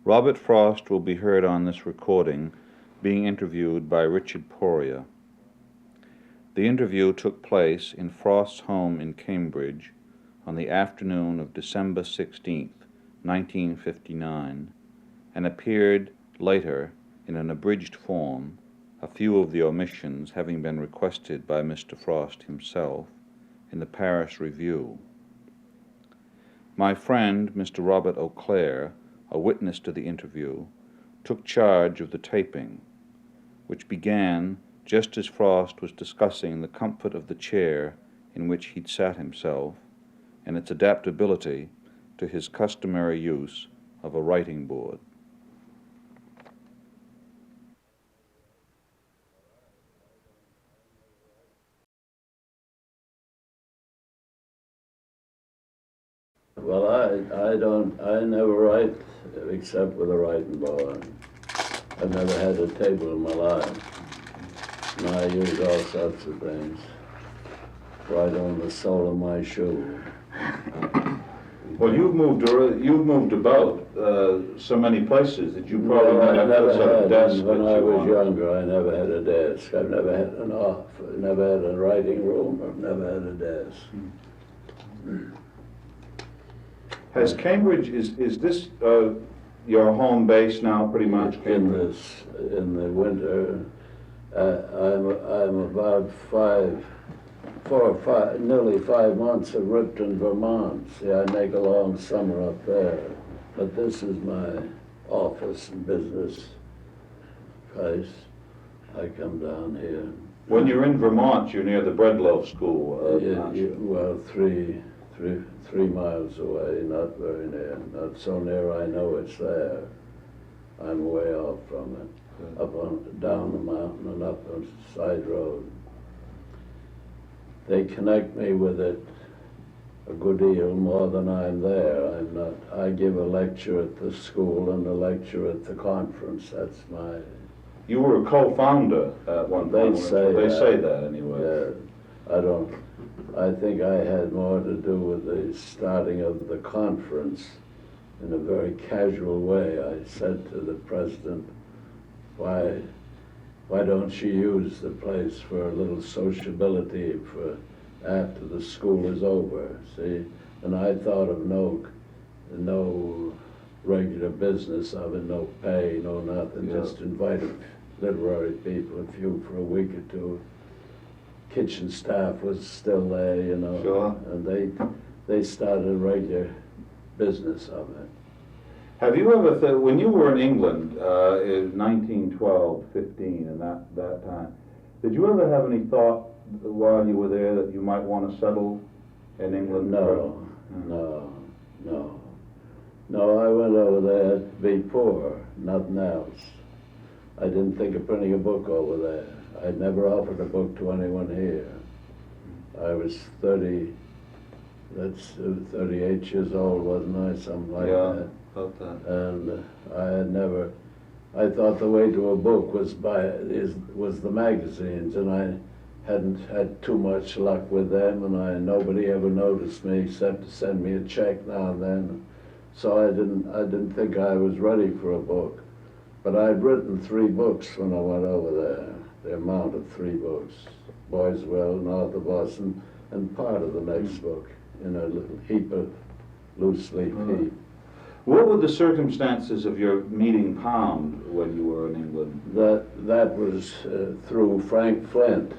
Robert Frost will be heard on this recording being interviewed by Richard Poirier. The interview took place in Frost's home in Cambridge on the afternoon of December 16, 1959, and appeared later in an abridged form, a few of the omissions having been requested by Mr. Frost himself, in the Paris Review. My friend, Mr. Robert O'Clair, a witness to the interview, took charge of the taping, which began just as Frost was discussing the comfort of the chair in which he'd sat himself and its adaptability to his customary use of a writing board. Well, I never write except with a writing board. I've never had a table in my life. And I use all sorts of things. Right on the sole of my shoe. Well, you've moved about so many places that you probably never had a desk. When I was younger, younger, I never had a desk. I've never had an office, never had a writing room, I've never had a desk. Has Cambridge, is this your home base now, pretty much? In the winter, I'm about nearly 5 months of Ripton, Vermont. See, I make a long summer up there. But this is my office and business place. I come down here. When you're in Vermont, you're near the Breadloaf School. Well, three miles away, not very near. Not so near I know it's there. I'm way off from it. Down the mountain and up a side road. They connect me with it a good deal more than I'm there. I give a lecture at the school and a lecture at the conference. That's my... You were a co-founder at one point. They say that anyway. Yeah, I think I had more to do with the starting of the conference in a very casual way. I said to the president, why don't you use the place for a little sociability for after the school is over, see? And I thought of no regular business of it, no pay, no nothing, just invited literary people, a few for a week or two. Kitchen staff was still there, you know. Sure. And they started a regular business of it. Have you ever, when you were in England in 1912, 15, and that time, did you ever have any thought while you were there that you might want to settle in England? No, I went over there to be poor, nothing else. I didn't think of printing a book over there. I'd never offered a book to anyone here. I was 38 years old, wasn't I? Something like that. About that. And I thought the way to a book was the magazines, and I hadn't had too much luck with them, and nobody ever noticed me except to send me a check now and then. So I didn't think I was ready for a book. But I'd written 3 books when I went over there. The amount of 3 books, Boyswell, North of Boston, and part of the next book in a little heap of loose leaf heap. What were the circumstances of your meeting Pound when you were in England? That was through Frank Flint.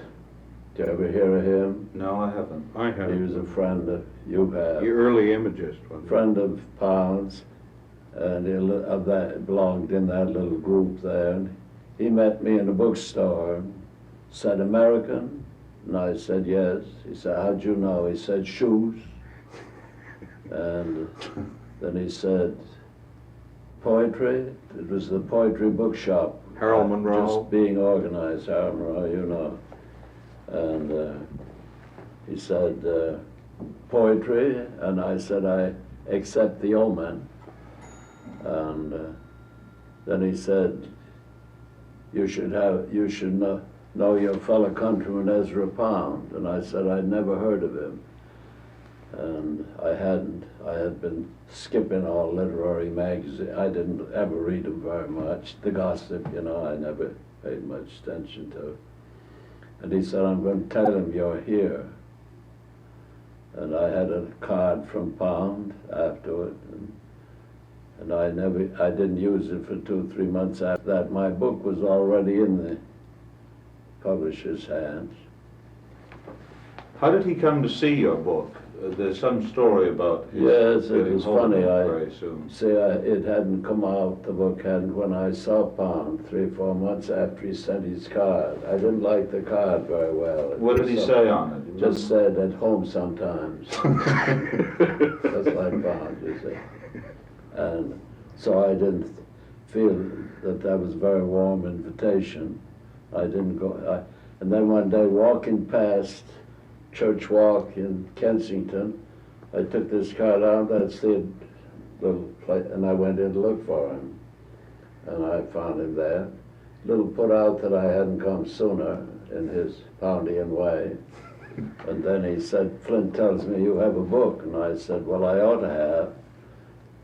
Did you ever hear of him? No, I haven't. I have. He was a friend of, you have. The early imagist. Friend of Pound's, and belonged in that little group there. And he met me in a bookstore, said, American? And I said, yes. He said, how'd you know? He said, shoes. And then he said, poetry? It was the poetry bookshop. Harold Monroe. Just being organized, Harold Monroe, you know. And he said, poetry? And I said, I accept the omen. And then he said, you should know your fellow countryman Ezra Pound. And I said, I'd never heard of him. and I had been skipping all literary magazines. I didn't ever read them very much. The gossip, you know, I never paid much attention to. And he said, I'm going to tell him you're here. And I had a card from Pound afterward, and I didn't use it for 2 or 3 months after that. My book was already in the publisher's hands. How did he come to see your book? There's some story about his Yes, it getting was hold of funny. it very soon. It hadn't come out, the book hadn't, when I saw Pound 3 or 4 months after he sent his card. I didn't like the card very well. What did he say on it? Just said, at home sometimes. Just like Pound, you see. And so I didn't feel that was a very warm invitation. I didn't go. And then one day, walking past Church Walk in Kensington, I took this card out. That's the little place, and I went in to look for him, and I found him there. Little put out that I hadn't come sooner in his Poundian way. And then he said, Flint tells me you have a book. And I said, well, I ought to have.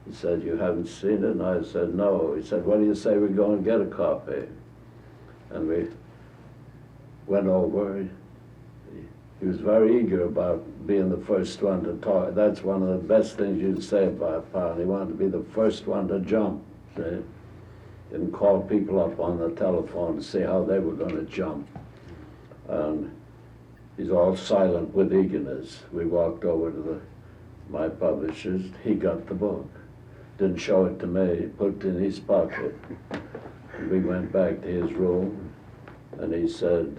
He said, you haven't seen it? And I said, no. He said, what do you say we go and get a copy? And we went over. He was very eager about being the first one to talk. That's one of the best things you'd say about Pound. He wanted to be the first one to jump, see? And call people up on the telephone to see how they were going to jump. And he's all silent with eagerness. We walked over to my publishers. He got the book. Didn't show it to me. He put it in his pocket. And we went back to his room, and he said,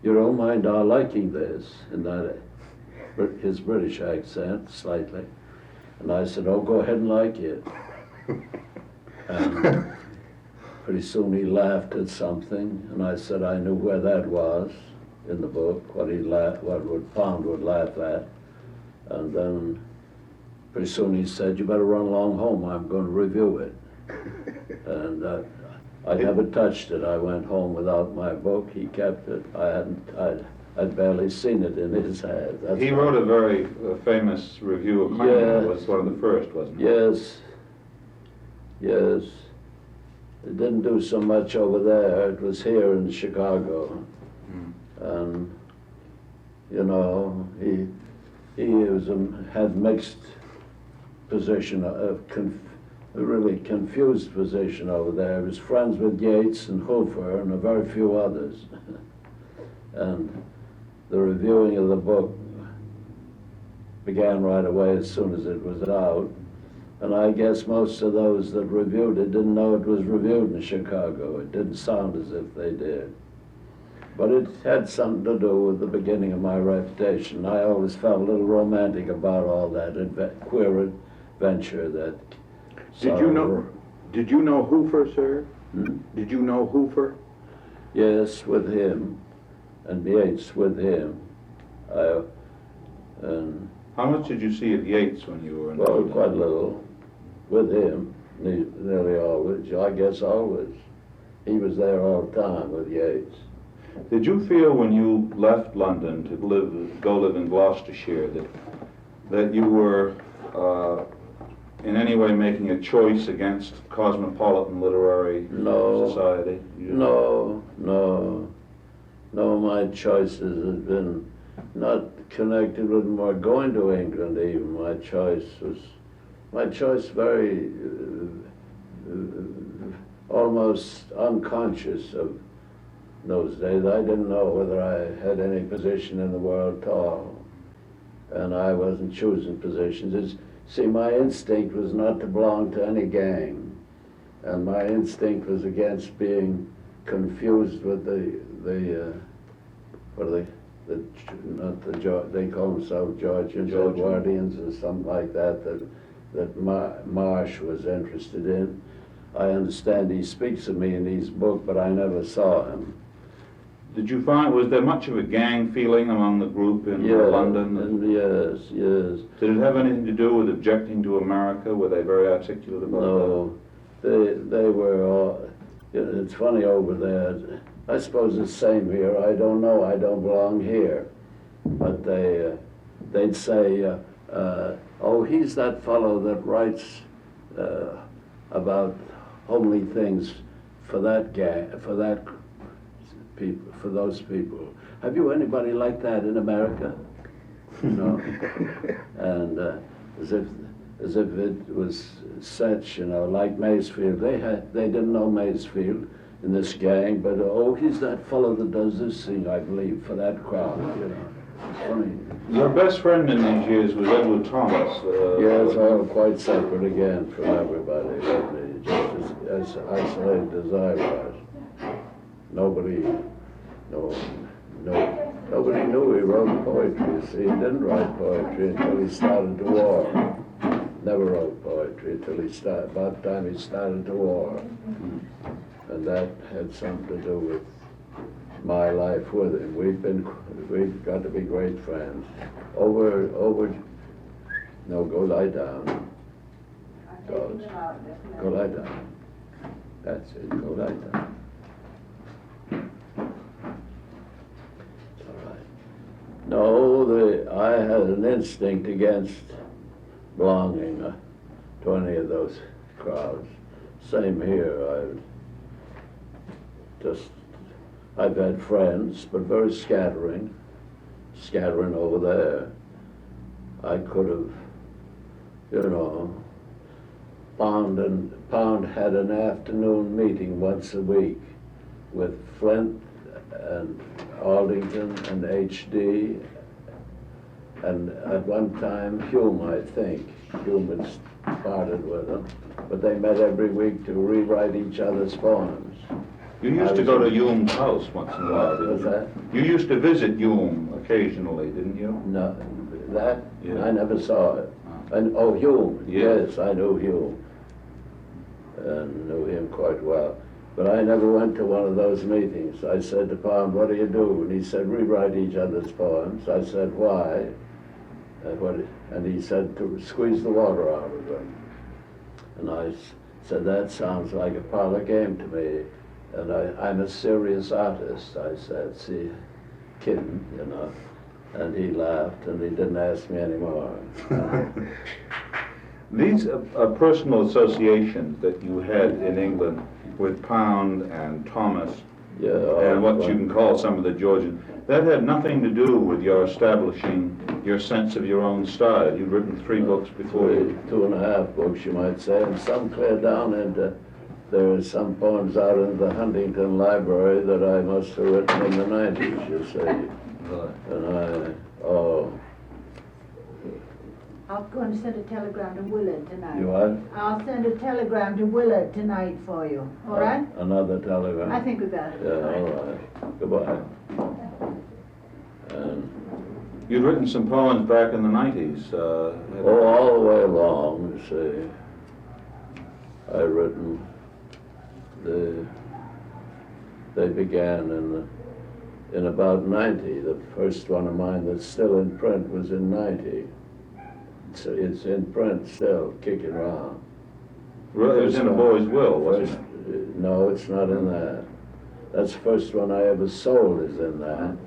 you don't mind our liking this, in that his British accent, slightly. And I said, oh, go ahead and like it. And pretty soon he laughed at something, and I said I knew where that was in the book, what Pound would laugh at. And then pretty soon he said, you better run along home, I'm going to review it. And I never touched it. I went home without my book. He kept it. I'd barely seen it in his hand. He wrote a very famous review of Clinton. Yeah. It was one of the first, wasn't it? Yes. Yes. It didn't do so much over there. It was here in Chicago. And, you know, he had mixed position, a really confused position over there. He was friends with Yeats and Hofer and a very few others. And the reviewing of the book began right away as soon as it was out. And I guess most of those that reviewed it didn't know it was reviewed in Chicago. It didn't sound as if they did. But it had something to do with the beginning of my reputation. I always felt a little romantic about all that queer adventure that. Did you know Hoofer, sir? Did you know Hoofer? Yes, with him, and Yeats with him. And How much did you see of Yeats when you were in well, London? quite little, with him, nearly always. I guess always. He was there all the time with Yeats. Did you feel when you left London to go live in Gloucestershire that you were in any way making a choice against cosmopolitan literary society? No. My choices have been not connected with more going to England even. My choice very almost unconscious of those days. I didn't know whether I had any position in the world at all. And I wasn't choosing positions. See, my instinct was not to belong to any gang. And my instinct was against being confused with they call themselves Georgians, Edwardians or something like that Marsh was interested in. I understand he speaks of me in his book, but I never saw him. Did you find, was there much of a gang feeling among the group in London? Yes. Did it have anything to do with objecting to America? Were they very articulate about that? No, they were all, it's funny over there. I suppose it's the same here. I don't know, I don't belong here. But they'd say, oh, he's that fellow that writes about homely things for that for that people, for those people. Have you anybody like that in America? You know, and as if it was such, you know, like Masefield. They didn't know Masefield in this gang, but oh, he's that fellow that does this thing, I believe, for that crowd. You know, it's funny. Your best friend in these years was Edward Thomas. Yes, all quite separate again from everybody, but just as isolated as I was. Nobody knew he wrote poetry. You see, he didn't write poetry until he started the war. Never wrote poetry until about the time he started the war. And that had something to do with my life with him. We've got to be great friends. No, go lie down. Go lie down. That's it, go lie down. All right. No, I had an instinct against belonging to any of those crowds. Same here. I've had friends, but very scattering over there. I could have, you know, Pound had an afternoon meeting once a week with Flint and Aldington and H.D. and at one time Hume, I think. Hume had parted with them, but they met every week to rewrite each other's poems. You used to go to Hume's house once in a while, didn't What's you? that? You used to visit Hume occasionally, didn't you? No, that, Yeah. I never saw it. And, oh, Hume, Yeah. yes, I knew Hume. And knew him quite well. But I never went to one of those meetings. I said to Pound, what do you do? And he said, rewrite each other's poems. I said, why? And he said, to squeeze the water out of them. And I said, that sounds like a parlor game to me. And I'm a serious artist, I said, see, kidding, you know. And he laughed, and he didn't ask me anymore. These personal associations that you had in England with Pound and Thomas, Yeah, and what you can call some of the Georgian, that had nothing to do with your establishing your sense of your own style. You'd written 3 books before you. 2.5 books, you might say, and some clear down into, there are some poems out in the Huntington Library that I must have written in the 90s, you see. And I'll go and send a telegram to Willard tonight. You what? I'll send a telegram to Willard tonight for you, all right? Another telegram? I think we better. Yeah, all right. Goodbye. And, You'd written some poems back in the 90s. all the way along, you see. I written they began in about 90. The first one of mine that's still in print was in 90. So it's in print still, kicking around. It was in A Boy's Will, wasn't it? No, it's not in that. That's the first one I ever sold is in that.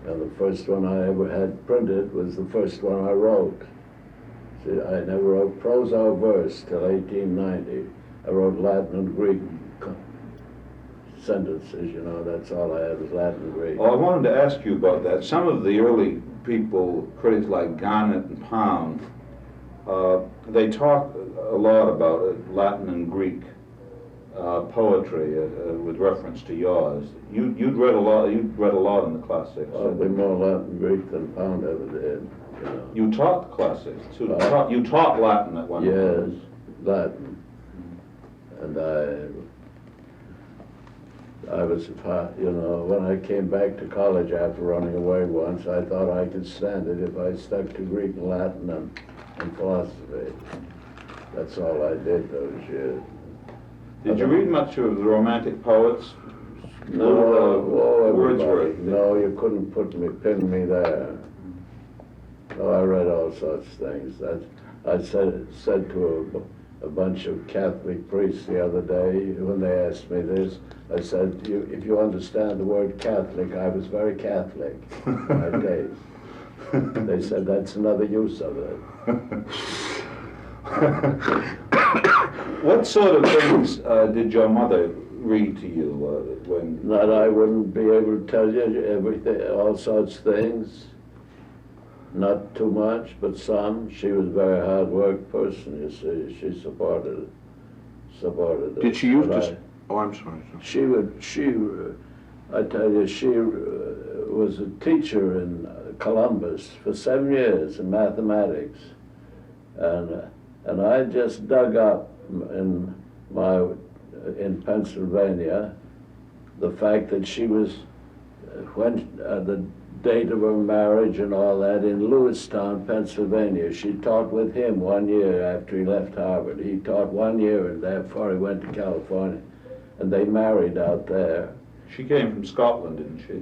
And the first one I ever had printed was the first one I wrote. See, I never wrote prose or verse till 1890. I wrote Latin and Greek sentences, you know, that's all I had was Latin and Greek. Well, I wanted to ask you about that. Some of the early people, critics like Garnett and Pound, they talk a lot about Latin and Greek poetry with reference to yours. You'd read a lot. You'd read a lot in the classics. Probably more Latin and Greek than Pound ever did. You know. You taught the classics too. You taught Latin at one point. Yes, Latin. And I was, you know, when I came back to college after running away once, I thought I could stand it if I stuck to Greek and Latin and philosophy. That's all I did those years. Did you read much of the Romantic poets? No, Wordsworth. No, you couldn't pin me there. No, I read all sorts of things. I said to a bunch of Catholic priests the other day when they asked me this. I said, if you understand the word Catholic, I was very Catholic in my days. They said that's another use of it. What sort of things did your mother read to you when? That I wouldn't be able to tell you everything, all such things. Not too much, but some. She was a very hard work person, you see. She supported it. Did she used But to? Oh, I'm sorry. I tell you, she was a teacher in Columbus for 7 years in mathematics. And I just dug up in Pennsylvania the fact that she was, the date of her marriage and all that, in Lewistown, Pennsylvania. She taught with him 1 year after he left Harvard. He taught 1 year and therefore he went to California. And they married out there. She came from Scotland, didn't she?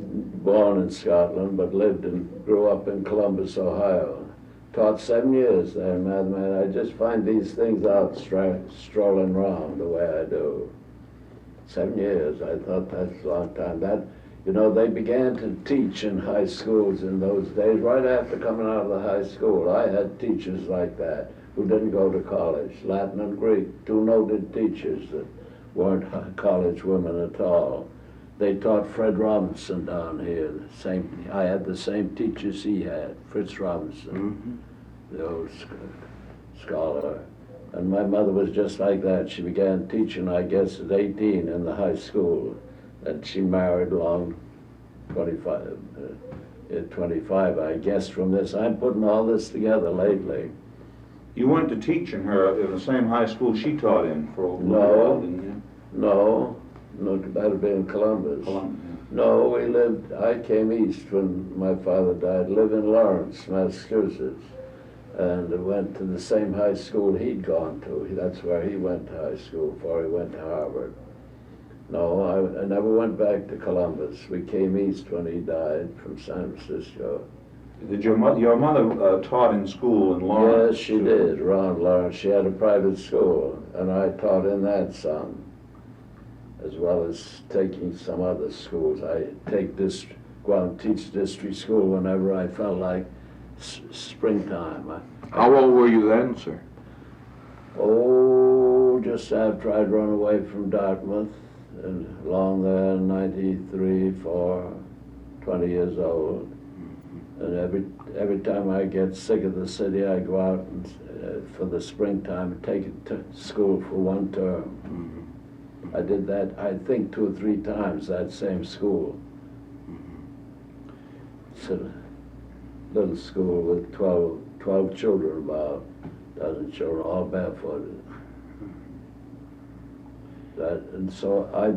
Born in Scotland, but grew up in Columbus, Ohio. Taught 7 years there in mathematics. I just find these things out strolling around the way I do. 7 years, I thought that's a long time. They began to teach in high schools in those days, right after coming out of the high school. I had teachers like that who didn't go to college, Latin and Greek, two noted teachers that weren't college women at all. They taught Fred Robinson down here. I had the same teachers he had, Fritz Robinson, the old scholar. And my mother was just like that. She began teaching, I guess, at 18 in the high school. And she married along 25, I guess, from this. I'm putting all this together lately. You went to teach in the same high school she taught in for a while, didn't you? No, that would be in Columbus. No, I came east when my father died, lived in Lawrence, Massachusetts, and went to the same high school he'd gone to. That's where he went to high school before he went to Harvard. No, I never went back to Columbus. We came east when he died from San Francisco. Did your mother taught in school in Lawrence? Yes, she did, around Lawrence. She had a private school, and I taught in that some, as well as taking some other schools. I go out and teach district school whenever I felt like springtime. How old were you then, sir? Oh, just after I'd run away from Dartmouth, and along there, 93, 4, 20 years old. And every time I get sick of the city, I go out and, for the springtime and take it to school for 1 term. I did that, I think, 2 or 3 times, that same school. It's a little school with 12 children, about a dozen children, all barefooted. And so I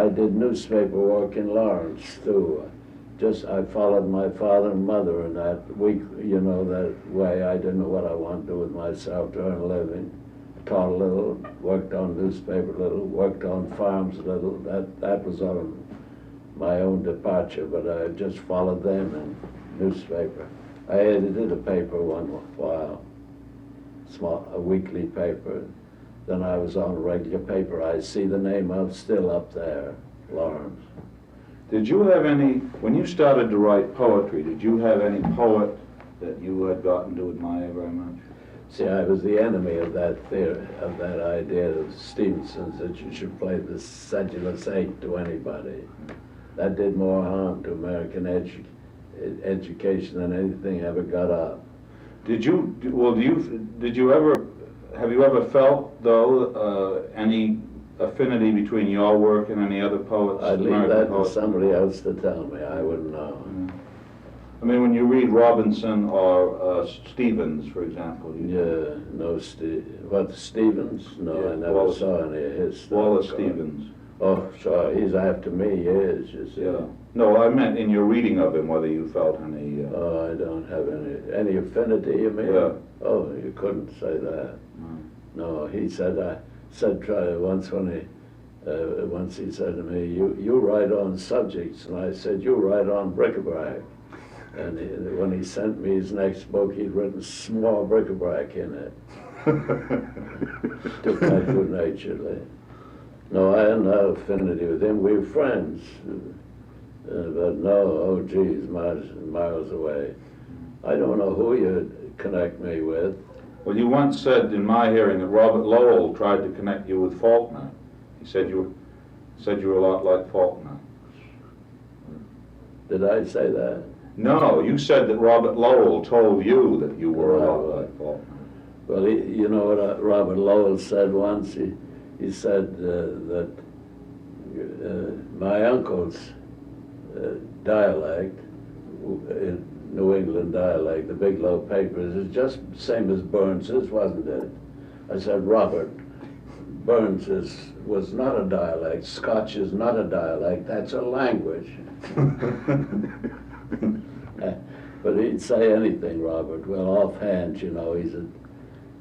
did newspaper work in Lawrence, too. I followed my father and mother in that week, that way. I didn't know what I wanted to do with myself, to earn a living. Taught a little, worked on newspaper a little, worked on farms a little. That was on my own departure, but I just followed them in newspaper. I edited a paper one while, a weekly paper. Then I was on a regular paper. I see the name of still up there, Lawrence. Did you have when you started to write poetry, did you have any poet that you had gotten to admire very much? See, I was the enemy of that theory, of that idea of Stevenson's, that you should play the sedulous 8 to anybody. That did more harm to American education than anything ever got up. Have you ever felt, though, any affinity between your work and any other poets? I'd leave that to somebody else to tell me. I wouldn't know. I mean, when you read Robinson or Stevens, for example. Stevens? No, yeah, I never saw any of his stuff. Wallace Stevens. Oh, sorry, he's after me, he is, you see. Yeah. No, I meant in your reading of him, whether you felt any... Oh, I don't have any affinity, you mean? Yeah. Oh, you couldn't say that. No, he said, try once once he said to me, you write on subjects, and I said, you write on bric-a-brac. And when he sent me his next book, he'd written small bric-a-brac in it. Took that good-naturedly. No, I had no affinity with him. We were friends. But no, oh geez, miles away. I don't know who you connect me with. Well, you once said in my hearing that Robert Lowell tried to connect you with Faulkner. He said you were a lot like Faulkner. Did I say that? No, you said that Robert Lowell told you that you were a lot like Faulkner. Well, you know what Robert Lowell said once? He said that my uncle's dialect, New England dialect, the Biglow Papers, is just the same as Burns's, wasn't it? I said, Robert, Burns's was not a dialect. Scotch is not a dialect. That's a language. But he'd say anything, Robert. Well, offhand, you know, he's a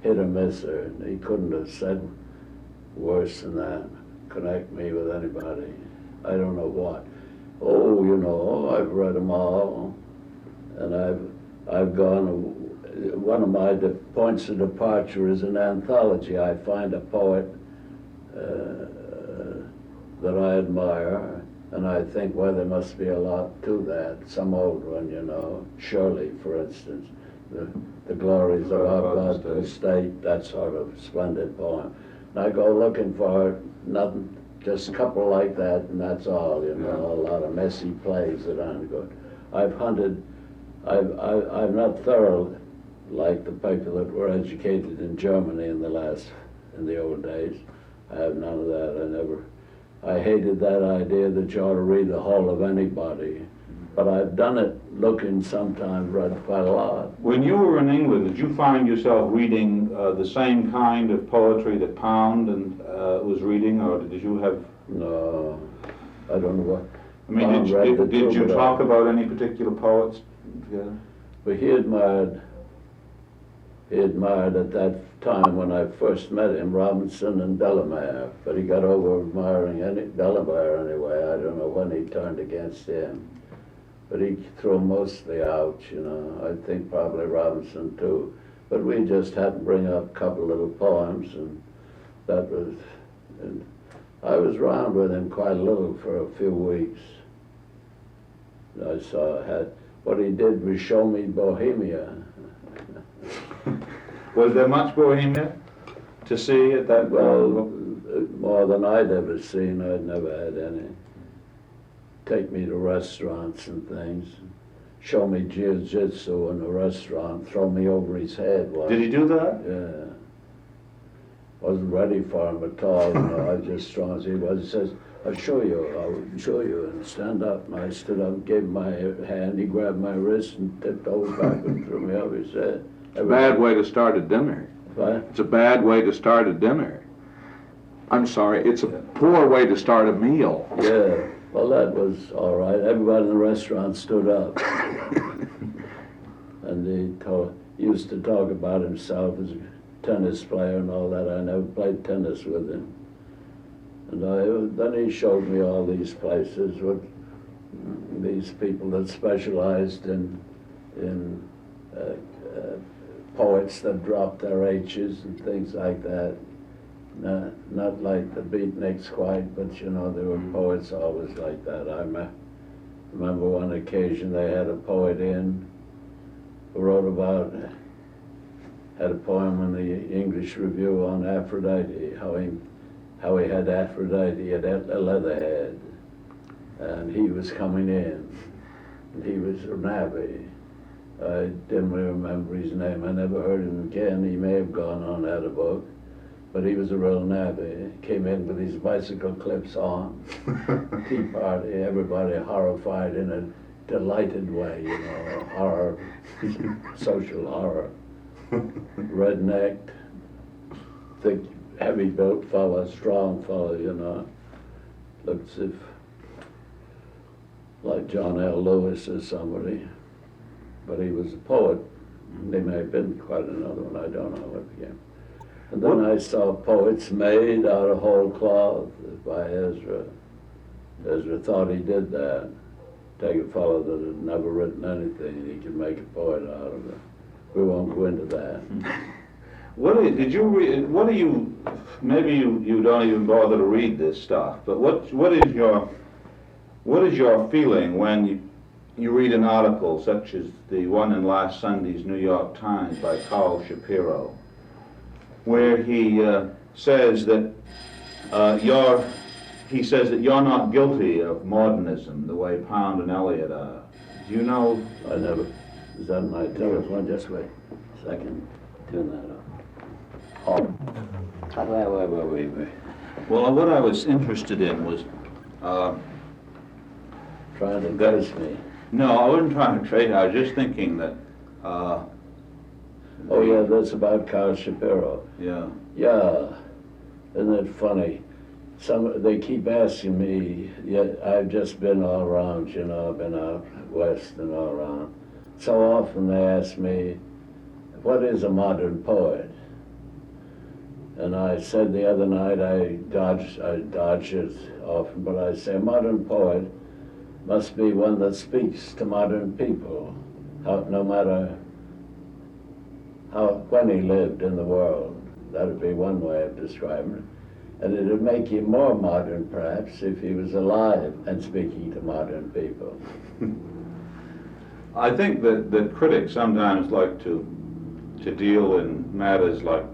hit or misser, and he couldn't have said worse than that. Connect me with anybody. I don't know what. Oh, you know, I've read them all, and I've gone. One of my points of departure is an anthology. I find a poet that I admire, and I think, well, there must be a lot to that. Some old one, you know, Shirley, for instance, the glories of our God to the state, that sort of splendid poem. And I go looking for it, nothing, just a couple like that, and that's all, you know, a lot of messy plays that aren't good. I've hunted, I'm not thorough like the people that were educated in Germany in the old days. I have none of that. I hated that idea that you ought to read the whole of anybody. But I've done it looking sometimes, read quite a lot. When you were in England, did you find yourself reading the same kind of poetry that Pound was reading, or did you have... No, I don't know what... I mean, did you talk about any particular poets together? But he admired at that time when I first met him, Robinson and Delamere, but he got over admiring Delamere anyway. I don't know when he turned against him. But he threw mostly out, you know. I think probably Robinson too. But we just had to bring up a couple little poems, and that was, and I was around with him quite a little for a few weeks. What he did was show me Bohemia. Was there much Bohemia to see at that Well, more than I'd ever seen. I'd never had any. Take me to restaurants and things. Show me jiu-jitsu in a restaurant. Throw me over his head. Did he do that? Yeah. Wasn't ready for him at all. You know, I was just strong as he was. He says, I'll show you, and stand up. And I stood up, gave him my hand. He grabbed my wrist and tipped over back and threw me over his head. It's a bad way to start a dinner. What? It's a bad way to start a dinner. I'm sorry, it's a poor way to start a meal. Yeah, well, that was all right. Everybody in the restaurant stood up. And he used to talk about himself as a tennis player and all that. I never played tennis with him. And then he showed me all these places with these people that specialized in poets that dropped their H's and things like that. Not like the beatniks quite, but you know, there were poets always like that. I remember one occasion they had a poet in who wrote about, had a poem in the English Review on Aphrodite, how he had Aphrodite at a leatherhead, and he was coming in, and he was a navvy. I didn't really remember his name. I never heard him again. He may have gone on at a book, but he was a real navvy. He came in with his bicycle clips on, tea party, everybody horrified in a delighted way, you know, horror, social horror. Red-necked, thick, heavy-built fella, strong fella, you know. Looks as if, like John L. Lewis or somebody. But he was a poet. There may have been quite another one, I don't know what became. And then I saw poets made out of whole cloth by Ezra. Ezra thought he did that. Take a fellow that had never written anything and he could make a poet out of it. We won't go into that. Maybe you don't even bother to read this stuff, but what is your feeling when you read an article such as the one in last Sunday's New York Times by Carl Shapiro, where he says that you're not guilty of modernism the way Pound and Eliot are. Do you know? I never. Is that my telephone? Just wait a second. Turn that off. Oh. Wait. Well, what I was interested in was Trying to curse me. no, I wasn't trying to trade. I was just thinking that. Oh yeah, that's about Carl Shapiro. Yeah. Yeah, isn't it funny? They keep asking me. Yet I've just been all around, you know. I've been out west and all around. So often they ask me, "What is a modern poet?" And I said the other night, I dodge it often, but I say a modern poet must be one that speaks to modern people, no matter when he lived in the world. That would be one way of describing it. And it would make him more modern, perhaps, if he was alive and speaking to modern people. I think that critics sometimes like to deal in matters like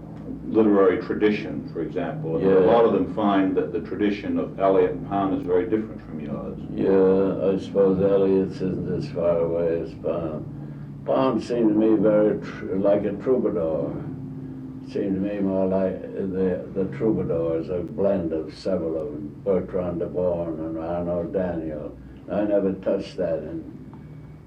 literary tradition, for example. And Yeah. a lot of them find that the tradition of Eliot and Pound is very different from yours. Yeah, I suppose Eliot's isn't as far away as Pound. Pound seemed to me very like a troubadour. Seemed to me more like the troubadours, a blend of several of them, Bertrand de Born and Arnaud Daniel. I never touched that, and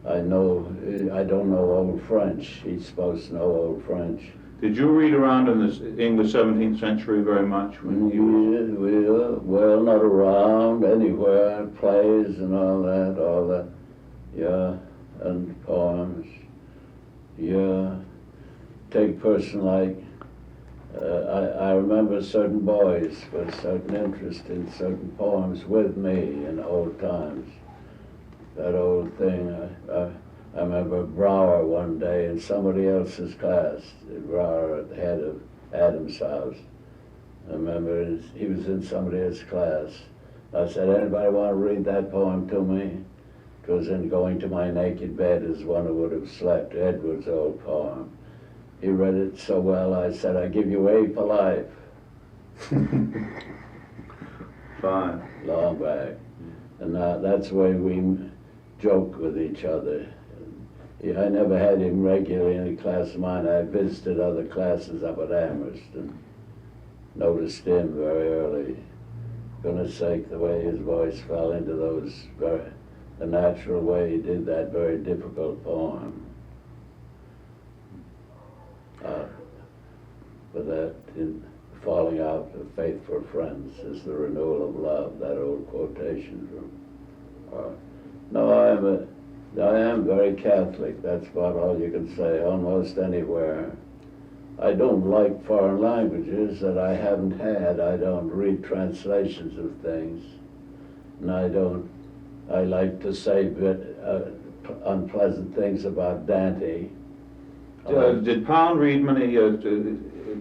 I don't know Old French. He's supposed to know Old French. Did you read around in the English 17th century very much when you Well, not around, anywhere, plays and all that, yeah, and poems, yeah. Take a person like, I remember certain boys with certain interest in certain poems with me in old times. That old thing, I remember Brower one day in somebody else's class, Brower at the head of Adam's house. I remember he was in somebody else's class. I said, "Anybody want to read that poem to me?" It was in Going to My Naked Bed as One Who Would Have Slept, Edward's old poem. He read it so well, I said, "I give you A for life." Fine. Long back. And that's the way we joke with each other. I never had him regularly in a class of mine. I visited other classes up at Amherst and noticed him very early. Goodness sake, the way his voice fell into the natural way he did that very difficult poem. But that in falling out of faithful friends is the renewal of love, that old quotation from. No, I am very Catholic, that's about all you can say, almost anywhere. I don't like foreign languages that I haven't had. I don't read translations of things. And I like to say unpleasant things about Dante. Did Pound read many,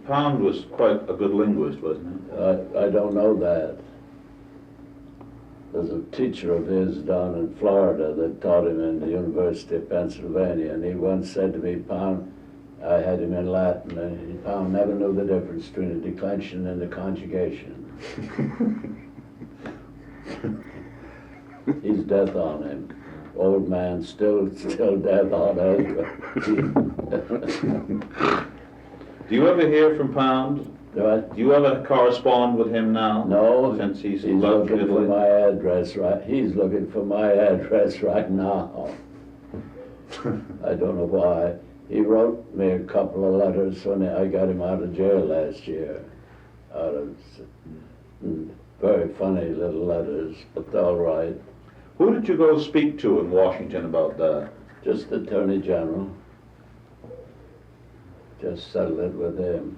Pound was quite a good linguist, wasn't he? I don't know that. There's a teacher of his down in Florida that taught him in the University of Pennsylvania, and he once said to me, Pound, I had him in Latin, and Pound never knew the difference between a declension and a conjugation. He's death on him. Old man, still death on him. Do you ever hear from Pound? What? Do you ever correspond with him now? No, Since he's looking for Italy? my address right. He's looking for my address right now. I don't know why. He wrote me a couple of letters when I got him out of jail last year. Very funny little letters, but all right. Who did you go speak to in Washington about that? Just the Attorney General. Just settled it with him.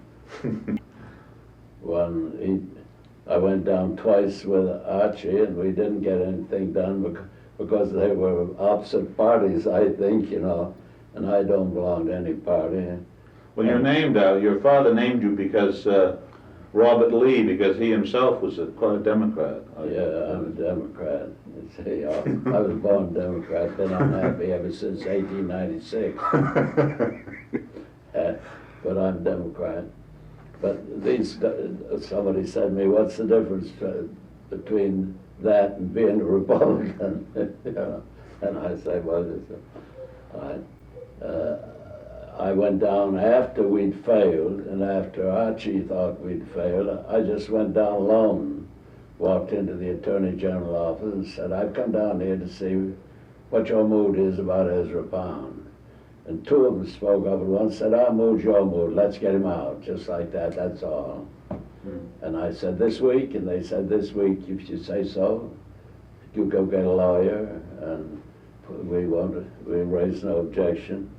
I went down twice with Archie, and we didn't get anything done because they were opposite parties, I think, you know, and I don't belong to any party. Well, you're named, your father named you because Robert Lee, because he himself was quite a Democrat. Yeah, I'm a Democrat. See, I was born Democrat, been unhappy ever since 1896. But I'm Democrat. But somebody said to me, what's the difference between that and being a Republican? You know? And I say, well, I went down after we'd failed, and after Archie thought we'd failed, I just went down alone, walked into the Attorney General office and said, I've come down here to see what your mood is about Ezra Pound. And two of them spoke up, and one said, our mood's your mood, let's get him out, just like that, that's all. And I said, this week? And they said, this week, if you say so, you go get a lawyer, and we raised no objection.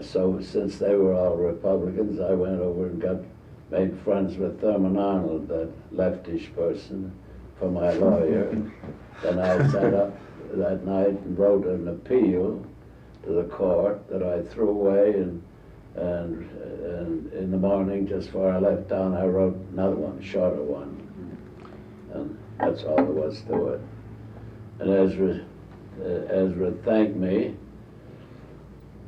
So since they were all Republicans, I went over and made friends with Thurman Arnold, that leftish person, for my lawyer. Then I sat up that night and wrote an appeal to the court that I threw away, and in the morning, just before I left town, I wrote another one, a shorter one. And that's all there was to it. And Ezra thanked me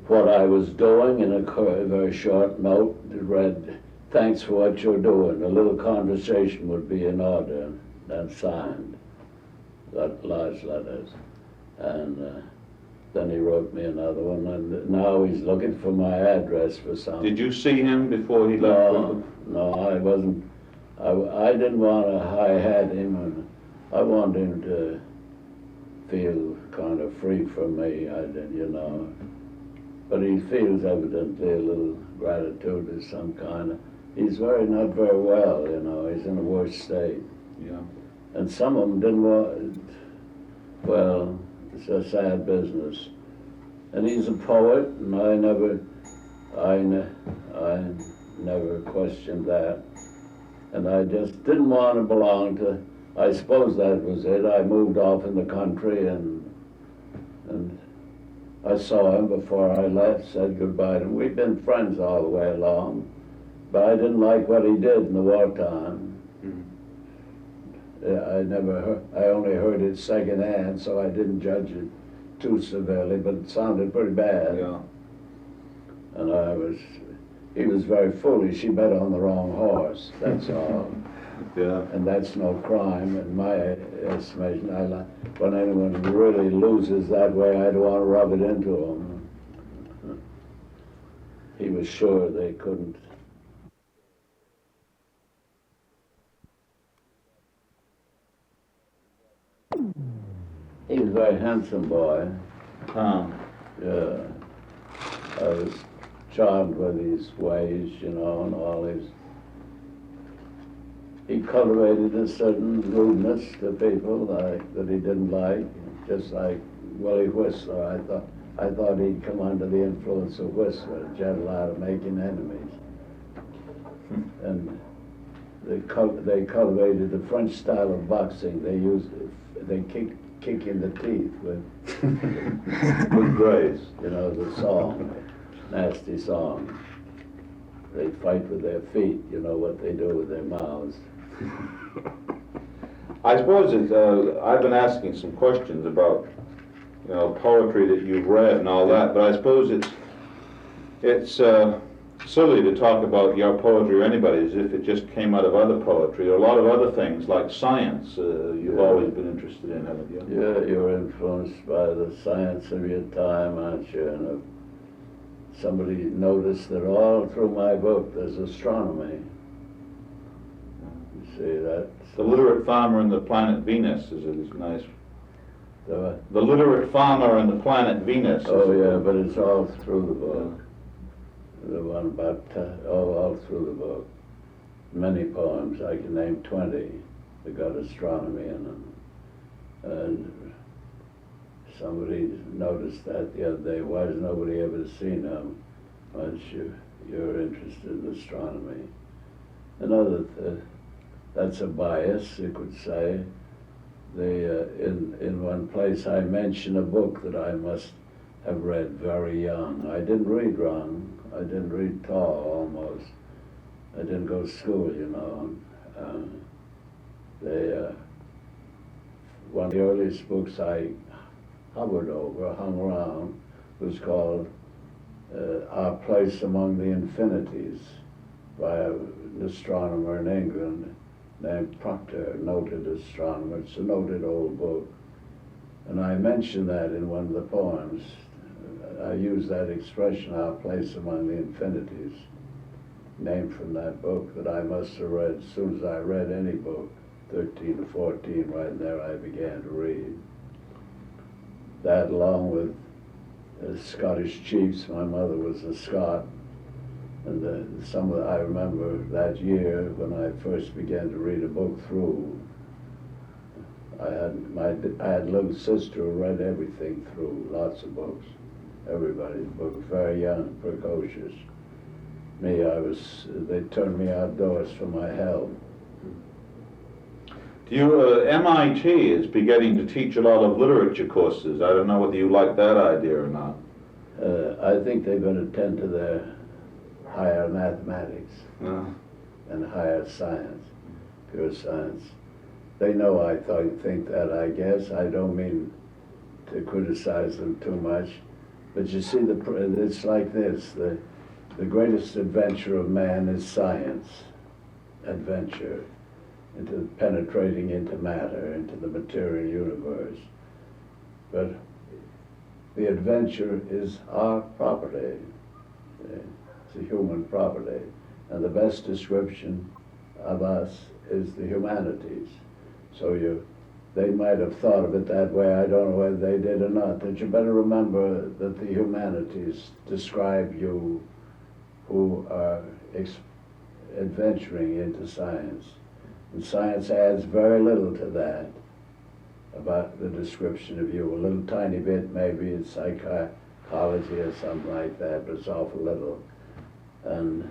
what I was doing in a very short note. It read, thanks for what you're doing. A little conversation would be in order, and signed, large letters. And then he wrote me another one, and now he's looking for my address for something. Did you see him before he left? No, I wasn't. I didn't want to hi-hat him, and I wanted him to feel kind of free from me. I did, you know. But he feels evidently a little gratitude of some kind. He's not very well, you know. He's in a worse state. Yeah. And some of them didn't want. Well, it's a sad business. And he's a poet, and I never questioned that. And I just didn't want to belong to, I suppose that was it. I moved off in the country, and I saw him before I left, said goodbye to him. We've been friends all the way along, but I didn't like what he did in the wartime. I only heard it secondhand, so I didn't judge it too severely, but it sounded pretty bad. Yeah. And he was very foolish. He bet on the wrong horse, that's all. Yeah. And that's no crime in my estimation. When anyone really loses that way, I don't want to rub it into them. He was sure they couldn't. He was a very handsome boy. Tom. Yeah. I was charmed with his ways, you know, and all his. He cultivated a certain rudeness to people that he didn't like, just like Willie Whistler. I thought he'd come under the influence of Whistler, a gentle art of making enemies. And they cultivated the French style of boxing. They kick in the teeth with With grace. you know, the song, nasty song. They fight with their feet, you know what they do with their mouths. I suppose I've been asking some questions about, you know, poetry that you've read and all that, but I suppose it's silly to talk about your poetry or anybody's if it just came out of other poetry or a lot of other things like science. You've always been interested in, haven't you? Yeah, you're influenced by the science of your time, aren't you? And somebody noticed that all through my book there's astronomy. You see that? The Literate Farmer and the Planet Venus is nice. The Literate Farmer and the Planet Venus. Oh yeah, but it's all through the book. The one about, all through the book. Many poems, I can name 20 that got astronomy in them. And somebody noticed that the other day. Why has nobody ever seen them? Once you're interested in astronomy. Another, that's a bias, you could say. In one place I mention a book that I must have read very young. I didn't read young. I didn't read tall almost. I didn't go to school, you know. They, one of the earliest books I hovered over, hung around, was called Our Place Among the Infinities by an astronomer in England named Proctor, noted astronomer. It's a noted old book. And I mentioned that in one of the poems. I use that expression, Our Place Among the Infinities, named from that book that I must have read as soon as I read any book, 13 or 14, right there I began to read. That along with Scottish chiefs, my mother was a Scot, and I remember that year when I first began to read a book through. I had a little sister who read everything through, lots of books, everybody's book, very young, precocious. Me, they turned me outdoors for my health. MIT is beginning to teach a lot of literature courses. I don't know whether you like that idea or not. I think they're going to tend to their higher mathematics and higher science, pure science. They know I think that, I guess. I don't mean to criticize them too much. But you see, it's like this. The greatest adventure of man is science, adventure, into penetrating into matter, into the material universe. But the adventure is our property. It's a human property. And the best description of us is the humanities. So they might have thought of it that way. I don't know whether they did or not. That you better remember that the humanities describe you who are adventuring into science. And science adds very little to that, about the description of you. A little tiny bit, maybe in psychology or something like that, but it's awful little. And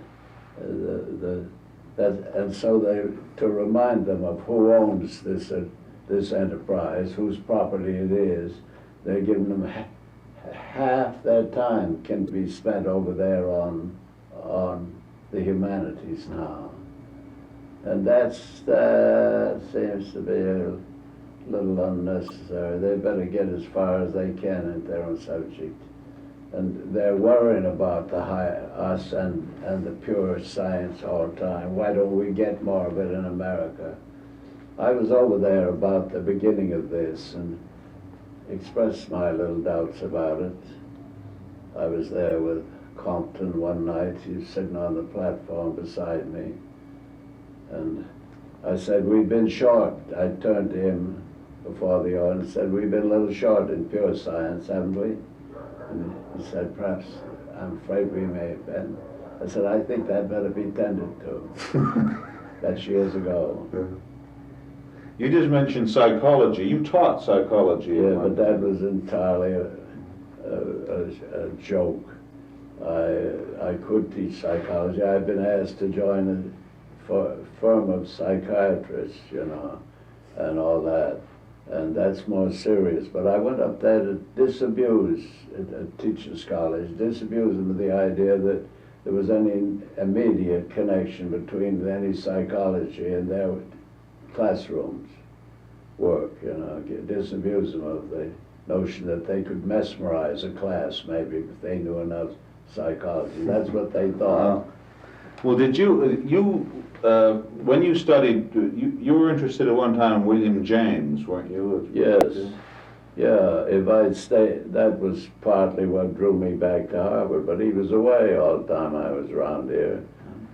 so to remind them of who owns this enterprise, whose property it is, they're giving them half their time can be spent over there on the humanities now. And that seems to be a little unnecessary. They better get as far as they can in their own subject. And they're worrying about us and the pure science all the time. Why don't we get more of it in America? I was over there about the beginning of this and expressed my little doubts about it. I was there with Compton one night. He was sitting on the platform beside me. And I said, we've been short. I turned to him before the audience and said, we've been a little short in pure science, haven't we? And he said, perhaps, I'm afraid we may have been. I said, I think that better be tended to. That's years ago. You just mentioned psychology. You taught psychology. Yeah, but that was entirely a joke. I could teach psychology. I've been asked to join a firm of psychiatrists, you know, and all that. And that's more serious. But I went up there to disabuse, teachers' college, disabuse them of the idea that there was any immediate connection between any psychology and their classrooms work, you know, disabuse them of the notion that they could mesmerize a class maybe if they knew enough psychology. That's what they thought. Well, did when you studied, you were interested at one time in William James, weren't you? Yes. Yeah, if I'd stayed, that was partly what drew me back to Harvard, but he was away all the time I was around here.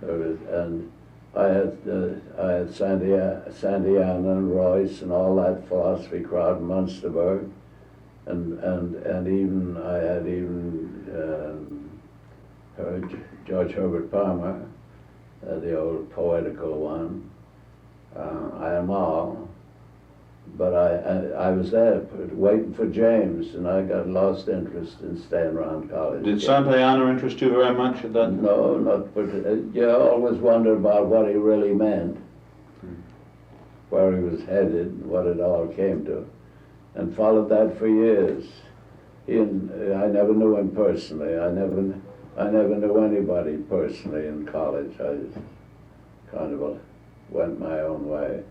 And I had Sandiana and Royce and all that philosophy crowd in Munsterberg. And even I had George Herbert Palmer, the old poetical one. I am all, but I was there waiting for James, and I got lost interest in staying around college. Did Santayana interest you very much at that time? No, not particularly. You always wondered about what he really meant, where he was headed, and what it all came to, and followed that for years. I never knew him personally. I never knew anybody personally in college. kind of went my own way.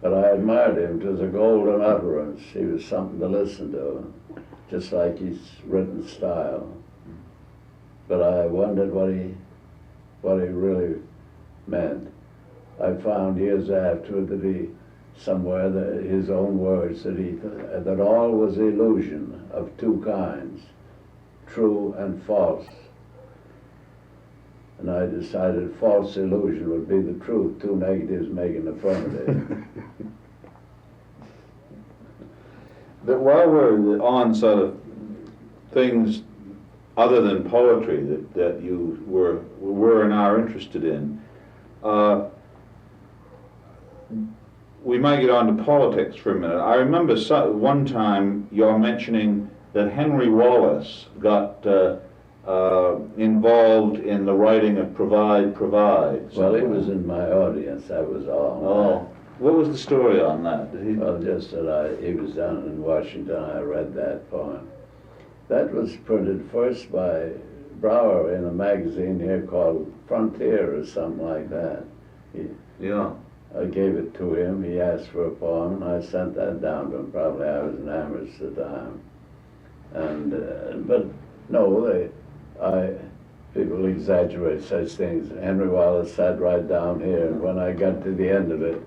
But I admired him. It was a golden utterance. He was something to listen to, just like his written style. But I wondered what he really meant. I found years after that he, somewhere, his own words, that all was illusion of two kinds, true and false. And I decided false illusion would be the truth, two negatives make an affirmative. But while we're on sort of things other than poetry that you were and are interested in, we might get on to politics for a minute. I remember one time you're mentioning that Henry Wallace got involved in the writing of Provide, Provide. Well, he was in my audience, that was all. Oh, what was the story on that? Well, just that he was down in Washington, I read that poem. That was printed first by Brower in a magazine here called Frontier or something like that. Yeah. I gave it to him, he asked for a poem, and I sent that down to him. Probably I was in Amherst at the time. And, but no, people exaggerate such things. Henry Wallace sat right down here, and when I got to the end of it,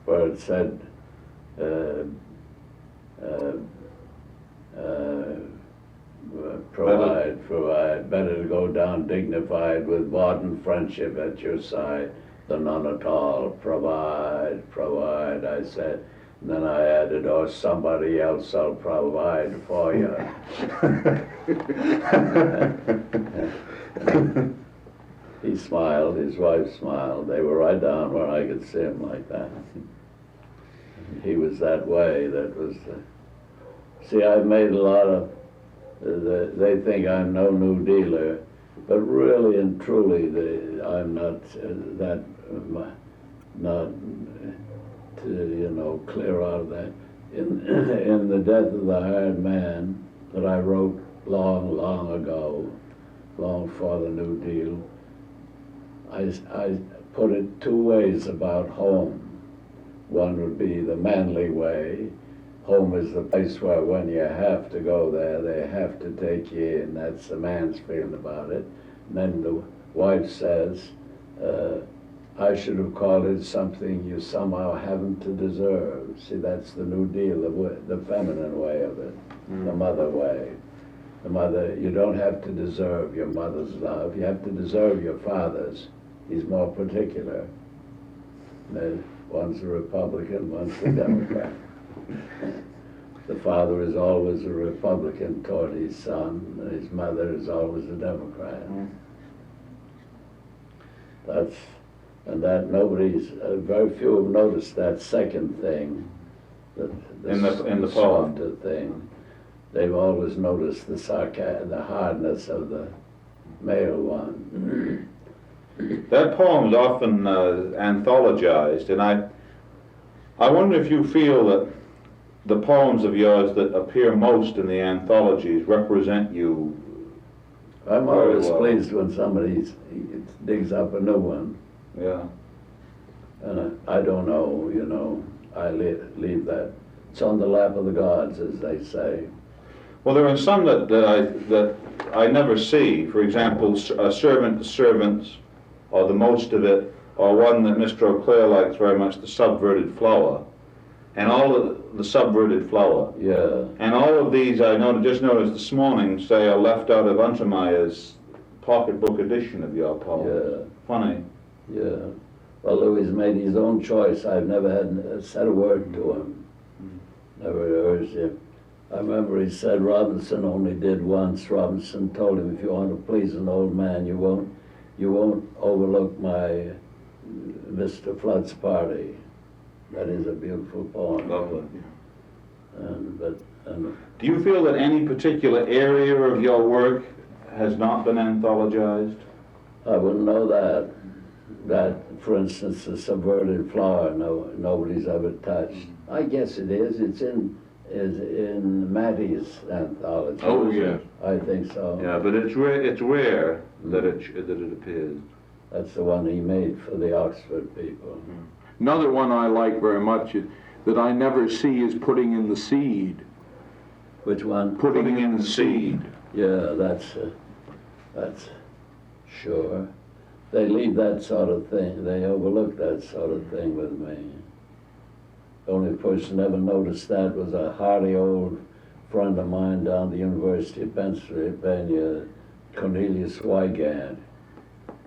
where it said, provide, better to go down dignified with modern friendship at your side than none at all. Provide, I said. And then I added, or somebody else will provide for you. He smiled, his wife smiled. They were right down where I could see him like that. He was that way, that was see, I've made a lot of, they think I'm no New Dealer, but really and truly, I'm not clear out of that. In The Death of the Hired Man, that I wrote long ago, long before the New Deal, I put it two ways about home. One would be the manly way. Home is the place where when you have to go there, they have to take you in. That's the man's feeling about it. And then the wife says, I should have called it something you somehow haven't to deserve. See, that's the New Deal, the feminine way of it, the mother way. The mother, you don't have to deserve your mother's love. You have to deserve your father's. He's more particular. One's a Republican, one's a Democrat. The father is always a Republican toward his son, and his mother is always a Democrat. Very few have noticed that second thing, in the poem. softer thing. They've always noticed the hardness of the male one. That poem is often anthologized, and I wonder if you feel that the poems of yours that appear most in the anthologies represent you. I'm always pleased when somebody digs up a new one. Yeah. And I don't know, I leave that. It's on the lap of the gods, as they say. Well, there are some that I never see. For example, A Servant to Servants, or The Most of It, or one that Mr. O'Clair likes very much, The Subverted Flower. And all of the Subverted Flower. Yeah. And all of these, just noticed this morning, say are left out of Untermeyer's pocketbook edition of your poems. Yeah. Funny. Yeah. Well, Louis made his own choice. I've never said a word to him. Never urged him. I remember he said Robinson only did once. Robinson told him, if you want to please an old man, you won't overlook my Mr. Flood's party. That is a beautiful poem. Lovely. Do you feel that any particular area of your work has not been anthologized? I wouldn't know that. That, for instance, The Subverted Flower, nobody's ever touched. I guess it is. It's in Mattie's anthology. Oh, yeah. I think so. Yeah, but it's rare that it appears. That's the one he made for the Oxford people. Another one I like very much that I never see is Putting in the Seed. Which one? Putting in the Seed. Yeah, that's sure. They leave that sort of thing. They overlook that sort of thing with me. The only person ever noticed that was a hearty old friend of mine down at the University of Pennsylvania, Cornelius Wygant.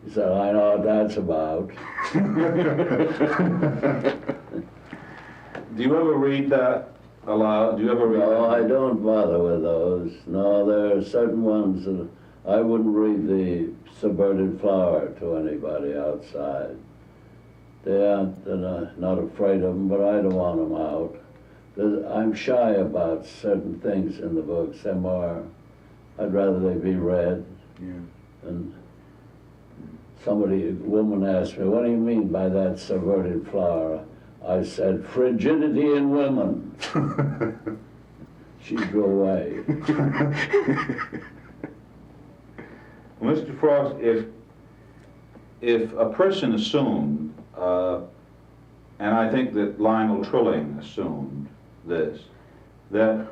He said, I know what that's about. Do you ever read that aloud? Do you ever read No, that? I don't bother with those. No, there are certain ones that I wouldn't read the Subverted Flower to anybody outside. They're not afraid of them, but I don't want them out. I'm shy about certain things in the books. I'd rather they be read. Yeah. And a woman asked me, what do you mean by that subverted flower? I said, frigidity in women. She drew away. Well, Mr. Frost, if a person assumed, and I think that Lionel Trilling assumed this, that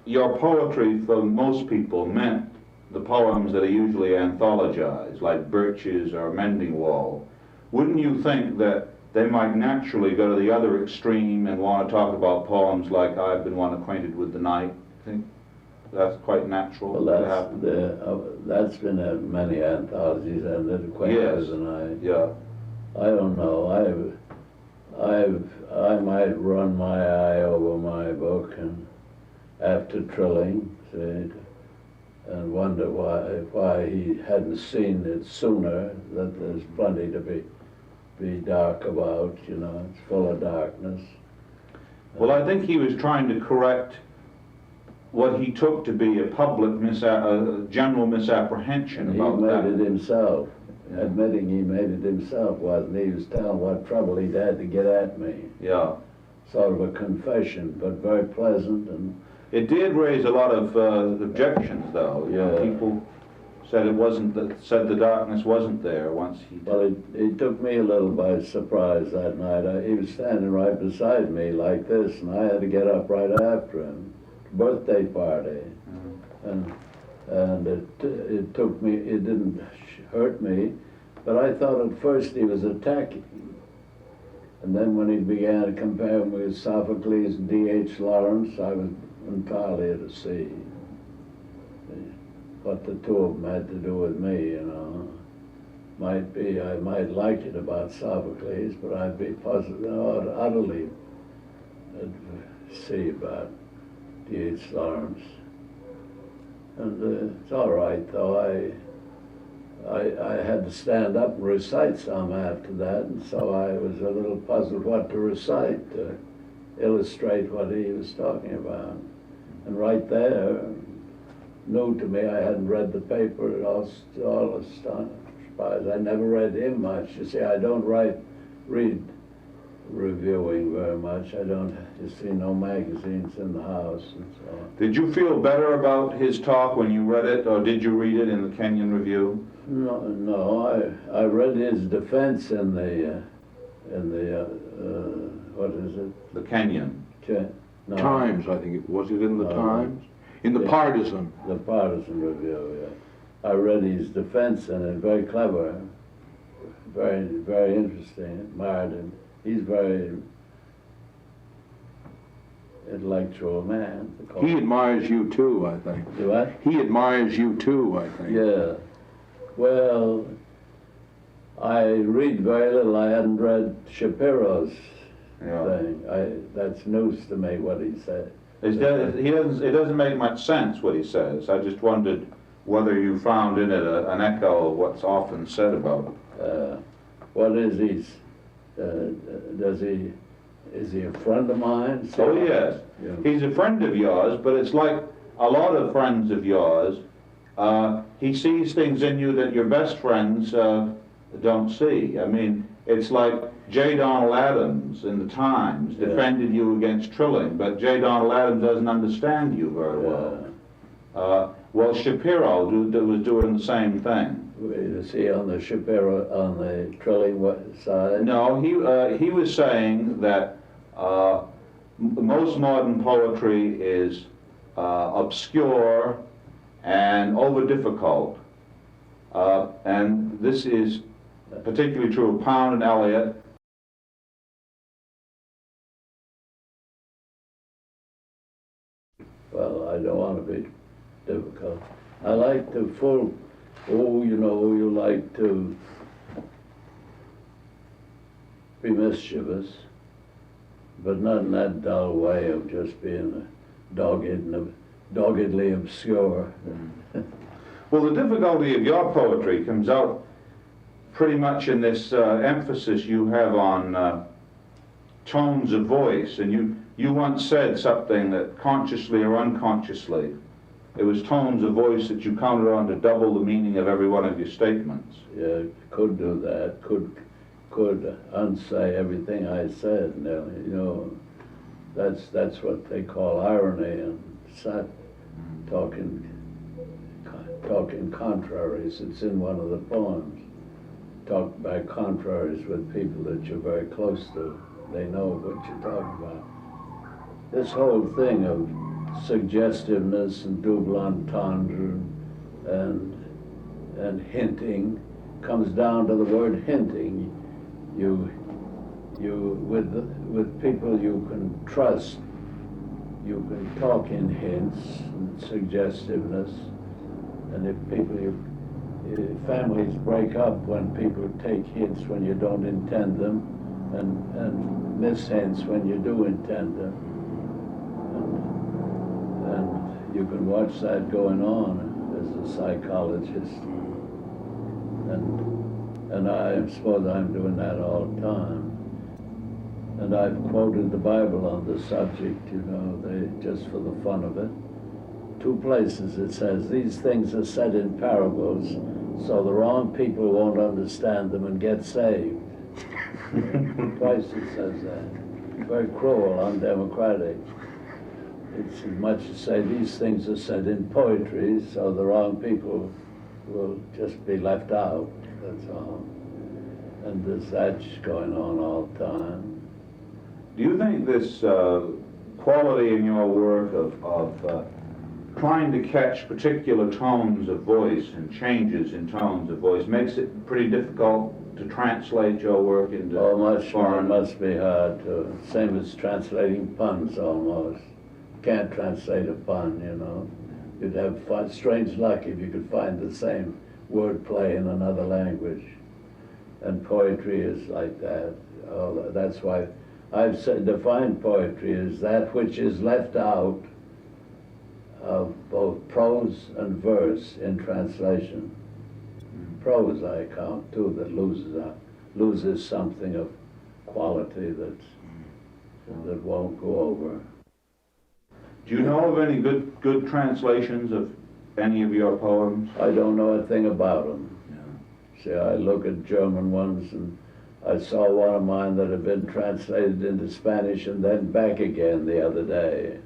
your poetry for most people meant the poems that are usually anthologized, like Birches or Mending Wall, wouldn't you think that they might naturally go to the other extreme and want to talk about poems like I've Been One Acquainted with the Night? I think that's quite natural Well, to happen. that's been in many anthologies, and it acquainted with the night. Yeah. I don't know. I might run my eye over my book and after Trilling, see, and wonder why he hadn't seen it sooner. That there's plenty to be dark about. You know, it's full of darkness. Well, I think he was trying to correct what he took to be a public general misapprehension He about made that. it himself. Admitting he made it himself, wasn't he? He was telling what trouble he'd had to get at me. Yeah. Sort of a confession, but very pleasant. And It did raise a lot of objections, though. You know, Yeah. people said said the darkness wasn't there once he. well, it took me a little by surprise that night. He was standing right beside me like this, and I had to get up right after him. Birthday party, and it took me. It didn't hurt me, but I thought at first he was attacking. And then when he began to compare me with Sophocles and D.H. Lawrence, I was entirely at sea. What the two of them had to do with me, you know. Might be, I might like it about Sophocles, but I'd be puzzled, utterly at sea about D.H. Lawrence. And it's all right, though. I had to stand up and recite some after that, and so I was a little puzzled what to recite to illustrate what he was talking about. And right there, new to me, I hadn't read the paper, all surprised. I never read him much. You see, I don't read reviewing very much. I don't, you see, no magazines in the house and so on. Did you feel better about his talk when you read it, or did you read it in the Kenyon Review? No, I read his defense in the what is it? The Kenyon. No, Times, I think it was. It in the Times? In the yeah. Partisan. The Partisan Review, yeah. I read his defense in it, very clever, very, very interesting, admired him. He's very intellectual man. He admires you too, I think. Do what? He admires you too, I think. Yeah. Well, I read very little. I hadn't read Shapiro's thing. That's news to me, what he said. It doesn't make much sense what he says. I just wondered whether you found in it an echo of what's often said about him. What is he? Is he a friend of mine? Oh, yes. Yeah. He's a friend of yours, but it's like a lot of friends of yours. He sees things in you that your best friends don't see. I mean, it's like J. Donald Adams in the Times defended you against Trilling, but J. Donald Adams doesn't understand you very well. Well, Shapiro was doing the same thing. Is he on the shipera, on the trilling side? No, he was saying that most modern poetry is obscure and over difficult, and this is particularly true of Pound and Eliot. Well, I don't want to be difficult. I like to you like to be mischievous, but not in that dull way of just being doggedly obscure. Well, the difficulty of your poetry comes out pretty much in this emphasis you have on tones of voice, and you once said something that consciously or unconsciously, it was tones of voice that you counted on to double the meaning of every one of your statements. Yeah, could do that. Could unsay everything I said. That's what they call irony and talking contraries. It's in one of the poems. Talk about contraries with people that you're very close to. They know what you're talking about. This whole thing of suggestiveness and double entendre and hinting comes down to the word hinting. With people you can trust, you can talk in hints and suggestiveness, and if families break up when people take hints when you don't intend them, and miss hints when you do intend them, and you can watch that going on as a psychologist, and I suppose I'm doing that all the time. And I've quoted the Bible on the subject, just for the fun of it. 2 places it says, these things are said in parables, so the wrong people won't understand them and get saved. Twice it says that. Very cruel, undemocratic. It's as much as say these things are said in poetry, so the wrong people will just be left out, that's all. And there's that going on all the time. Do you think this quality in your work of trying to catch particular tones of voice and changes in tones of voice makes it pretty difficult to translate your work into foreign? Must be hard to, same as translating puns almost. Can't translate a pun, You'd have strange luck if you could find the same wordplay in another language. And poetry is like that. That's why I've defined poetry as that which is left out of both prose and verse in translation. Prose I count too, that loses something of quality that won't go over. Do you know of any good translations of any of your poems? I don't know a thing about them. Yeah. See, I look at German ones, and I saw one of mine that had been translated into Spanish and then back again the other day.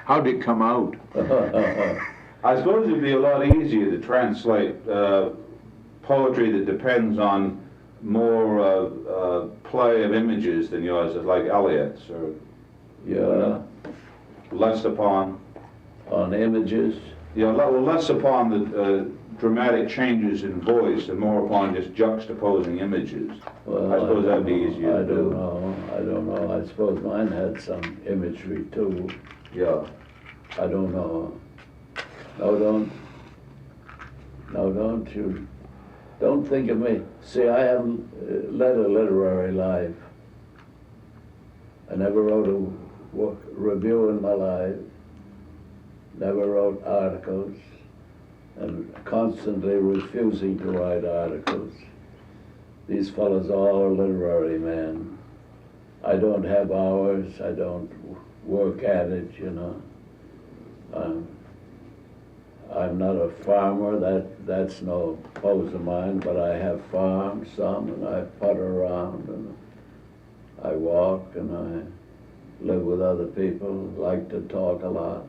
How'd it come out? I suppose it'd be a lot easier to translate poetry that depends on more play of images than yours, like Eliot's, or less upon images. Less upon the dramatic changes in voice and more upon just juxtaposing images. Well, I suppose that'd be easier to do. I don't know. I suppose mine had some imagery too. Yeah. I don't know. Don't think of me. See, I haven't led a literary life. I never wrote a review in my life. Never wrote articles, and constantly refusing to write articles. These fellows all are literary men. I don't have hours, I don't work at it, I'm not a farmer, that's no pose of mine, but I have farmed some, and I putter around, and I walk, and I live with other people, like to talk a lot.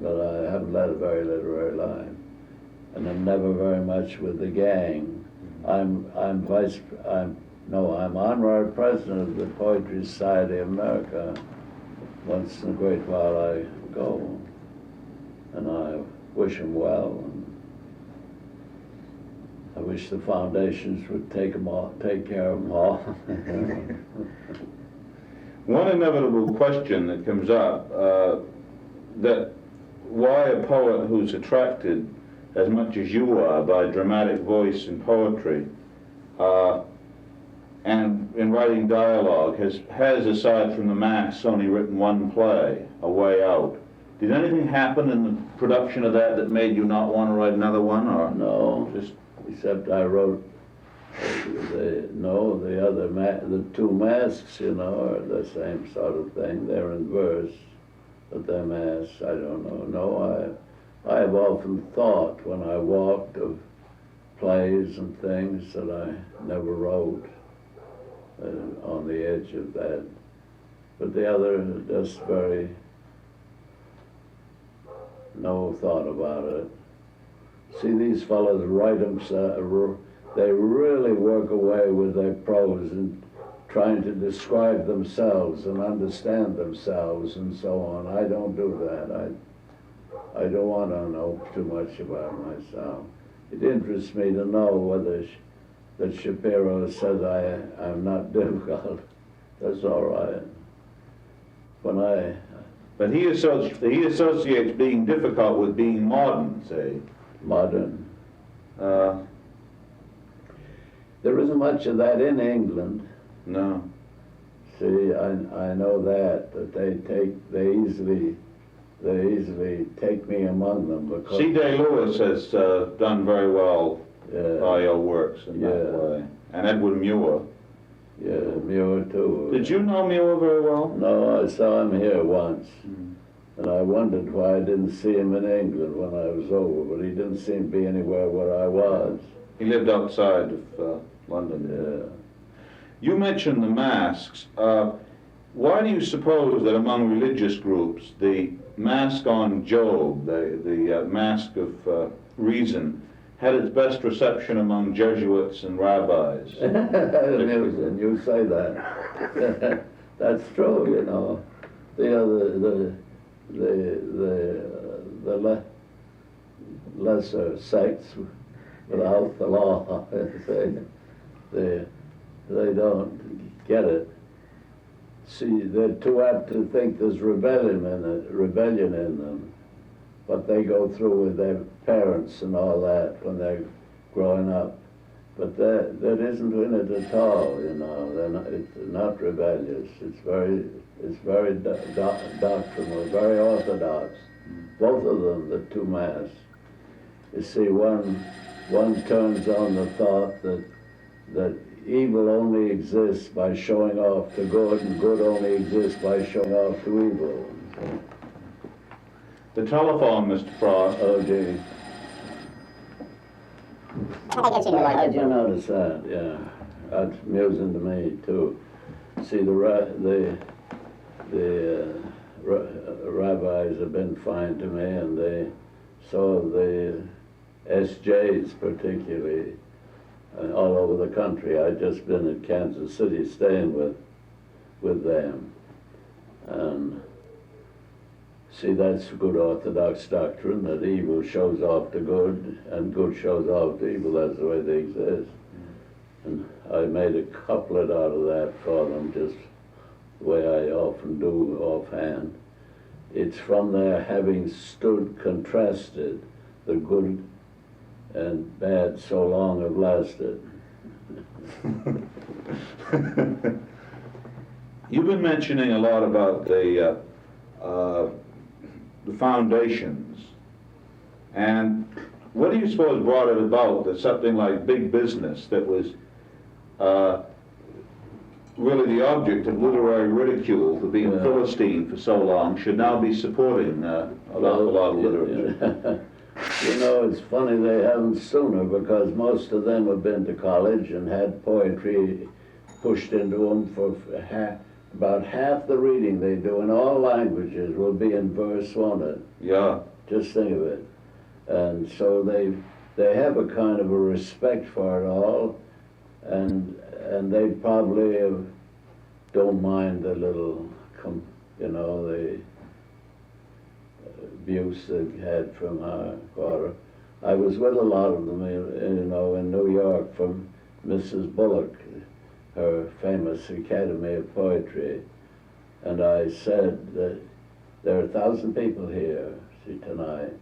but I haven't led a very literary life. And I'm never very much with the gang. I'm honorary president of the Poetry Society of America. Once in a great while I go, and I wish them well. And I wish the foundations would take care of them all. One inevitable question that comes up, that why a poet who's attracted as much as you are by dramatic voice and poetry, and in writing dialogue, has aside from the Mass only written one play, A Way Out. Did anything happen in the production of that made you not want to write another one, or No, just except I wrote the two masks, you know, are the same sort of thing. They're in verse, but they're masks. I don't know. No, I have often thought when I walked of plays and things that I never wrote, on the edge of that. But the other, just no thought about it. See, these fellows write themselves, they really work away with their prose and trying to describe themselves and understand themselves and so on. I don't do that. I don't want to know too much about myself. It interests me to know whether that Shapiro says I'm not difficult. That's all right. But he associates being difficult with being modern, say. Modern. There isn't much of that in England. No. See, I know that they easily take me among them because C.J. Lewis has done very well by your works in that way. And Edward Muir. Yeah, Muir too. Did you know Muir very well? No, I saw him here once. And I wondered why I didn't see him in England when I was over, but he didn't seem to be anywhere where I was. He lived outside of London. Yeah. You mentioned the masks. Why do you suppose that among religious groups, the mask on Job, the mask of reason, had its best reception among Jesuits and rabbis? Amusing, you say that. That's true, you know. The lesser sects without the law, they don't get it. See, they're too apt to think there's rebellion in them, but they go through with their parents and all that when they're growing up. But that isn't in it at all, you know. It's not rebellious. It's very doctrinal, very orthodox. Both of them, the two mass. You see, one turns on the thought that evil only exists by showing off to good, and good only exists by showing off to evil. The telephone, Mr. Frost. Oh, gee. How'd you notice that? Yeah, that's amusing to me too. See, the rabbis have been fine to me, and the SJs particularly, all over the country. I've just been in Kansas City staying with them, and see, that's good Orthodox doctrine, that evil shows off to good and good shows off to evil. That's the way they exist. And I made a couplet out of that for them, just the way I often do offhand. It's from their having stood contrasted, the good and bad so long have lasted. You've been mentioning a lot about the foundations, and what do you suppose brought it about that something like big business that was really the object of literary ridicule for being Philistine for so long should now be supporting a lot of literature? You know, it's funny they haven't sooner, because most of them have been to college and had poetry pushed into them for about half the reading they do in all languages will be in verse, won't it? Yeah. Just think of it. And so they have a kind of a respect for it all, and they probably don't mind the little, the abuse they've had from our quarter. I was with a lot of them, in New York, from Mrs. Bullock, her famous Academy of Poetry, and I said that there are 1,000 people here, see, tonight.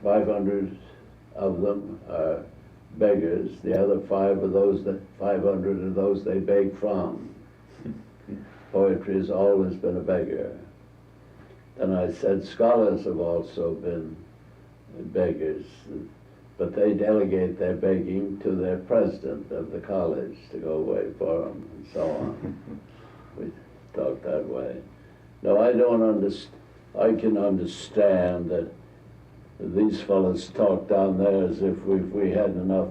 500 of them are beggars. The other 500 are those they beg from. Poetry has always been a beggar. And I said scholars have also been beggars, but they delegate their begging to their president of the college to go away for them and so on. We talk that way. No, I don't understand. I can understand that these fellows talk down there as if we had enough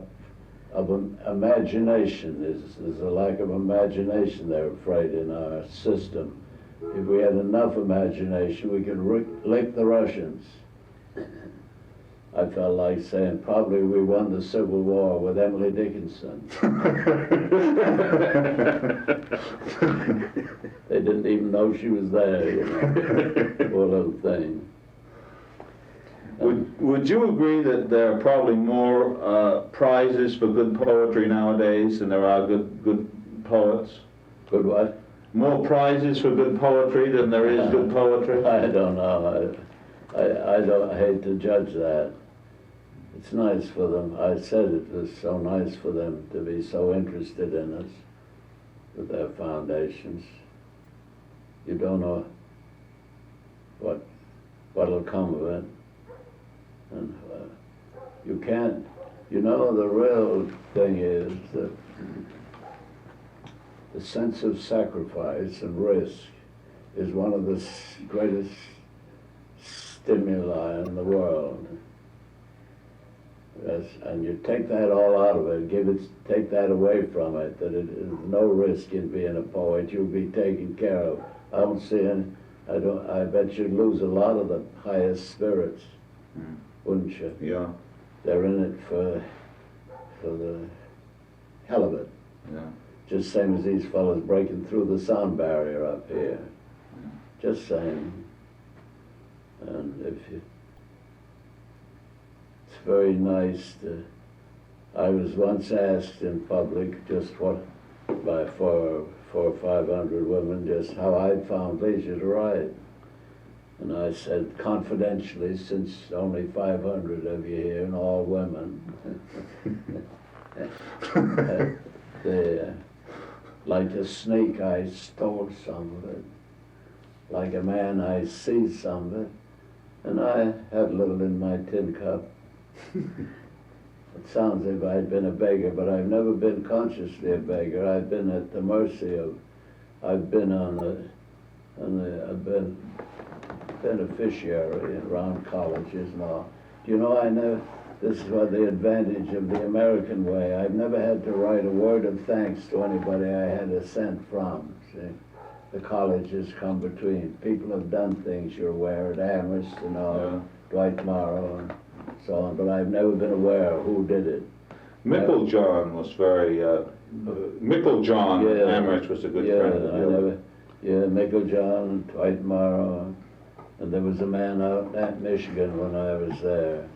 of imagination. There's a lack of imagination, they're afraid, in our system. If we had enough imagination, we could lick the Russians. I felt like saying, probably we won the Civil War with Emily Dickinson. They didn't even know she was there, poor little thing. Would you agree that there are probably more prizes for good poetry nowadays than there are good poets? Good what? More prizes for good poetry than there is good poetry? I don't know. I hate to judge that. It's nice for them. I said it was so nice for them to be so interested in us with their foundations. You don't know what'll come of it. And you can't, the real thing is that the sense of sacrifice and risk is one of the greatest stimuli in the world. Yes, and you take that all out of it, take that away from it, that it is no risk in being a poet. You'll be taken care of. I don't see any, I bet you'd lose a lot of the highest spirits, wouldn't you? Yeah. They're in it for the hell of it. Yeah. Just same as these fellows breaking through the sound barrier up here. Just saying. And it's very nice to, I was once asked in public just by 400 or 500 women, just how I'd found leisure to write. And I said, confidentially, since only 500 of you here and all women, like a snake I stole some of it, like a man I seized some of it, and I had a little in my tin cup. It sounds as if I'd been a beggar, but I've never been consciously a beggar. I've been at the mercy of, I've been I've been beneficiary around colleges and all. This is what the advantage of the American way. I've never had to write a word of thanks to anybody I had a cent from. See, the colleges come between. People have done things you're aware at Amherst and all, Yeah. Dwight Morrow and so on, but I've never been aware of who did it. Micklejohn was very, Micklejohn Amherst was a good friend. Micklejohn, Dwight Morrow, and there was a man out at Michigan when I was there.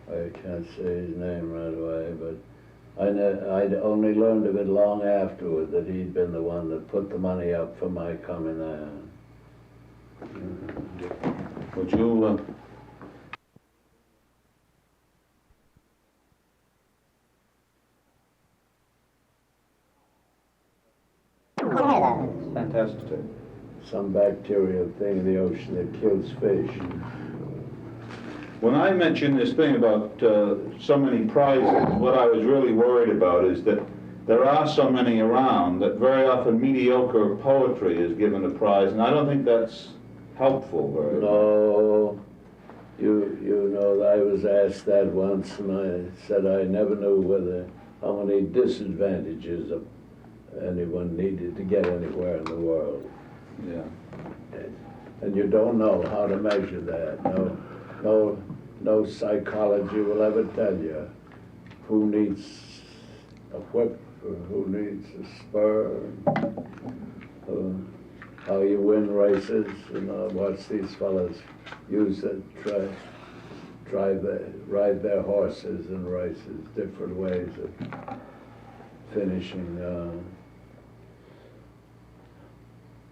I can't say his name right away, but I'd only learned of it long afterward that he'd been the one that put the money up for my coming there. Would you, fantastic. Some bacterial thing in the ocean that kills fish. When I mentioned this thing about so many prizes, what I was really worried about is that there are so many around that very often mediocre poetry is given a prize, and I don't think that's helpful very much. No, you know, I was asked that once, and I said I never knew how many disadvantages anyone needed to get anywhere in the world. Yeah. And you don't know how to measure that. No psychology will ever tell you who needs a whip or who needs a spur, how you win races. Watch these fellas use it, ride their horses in races, different ways of finishing.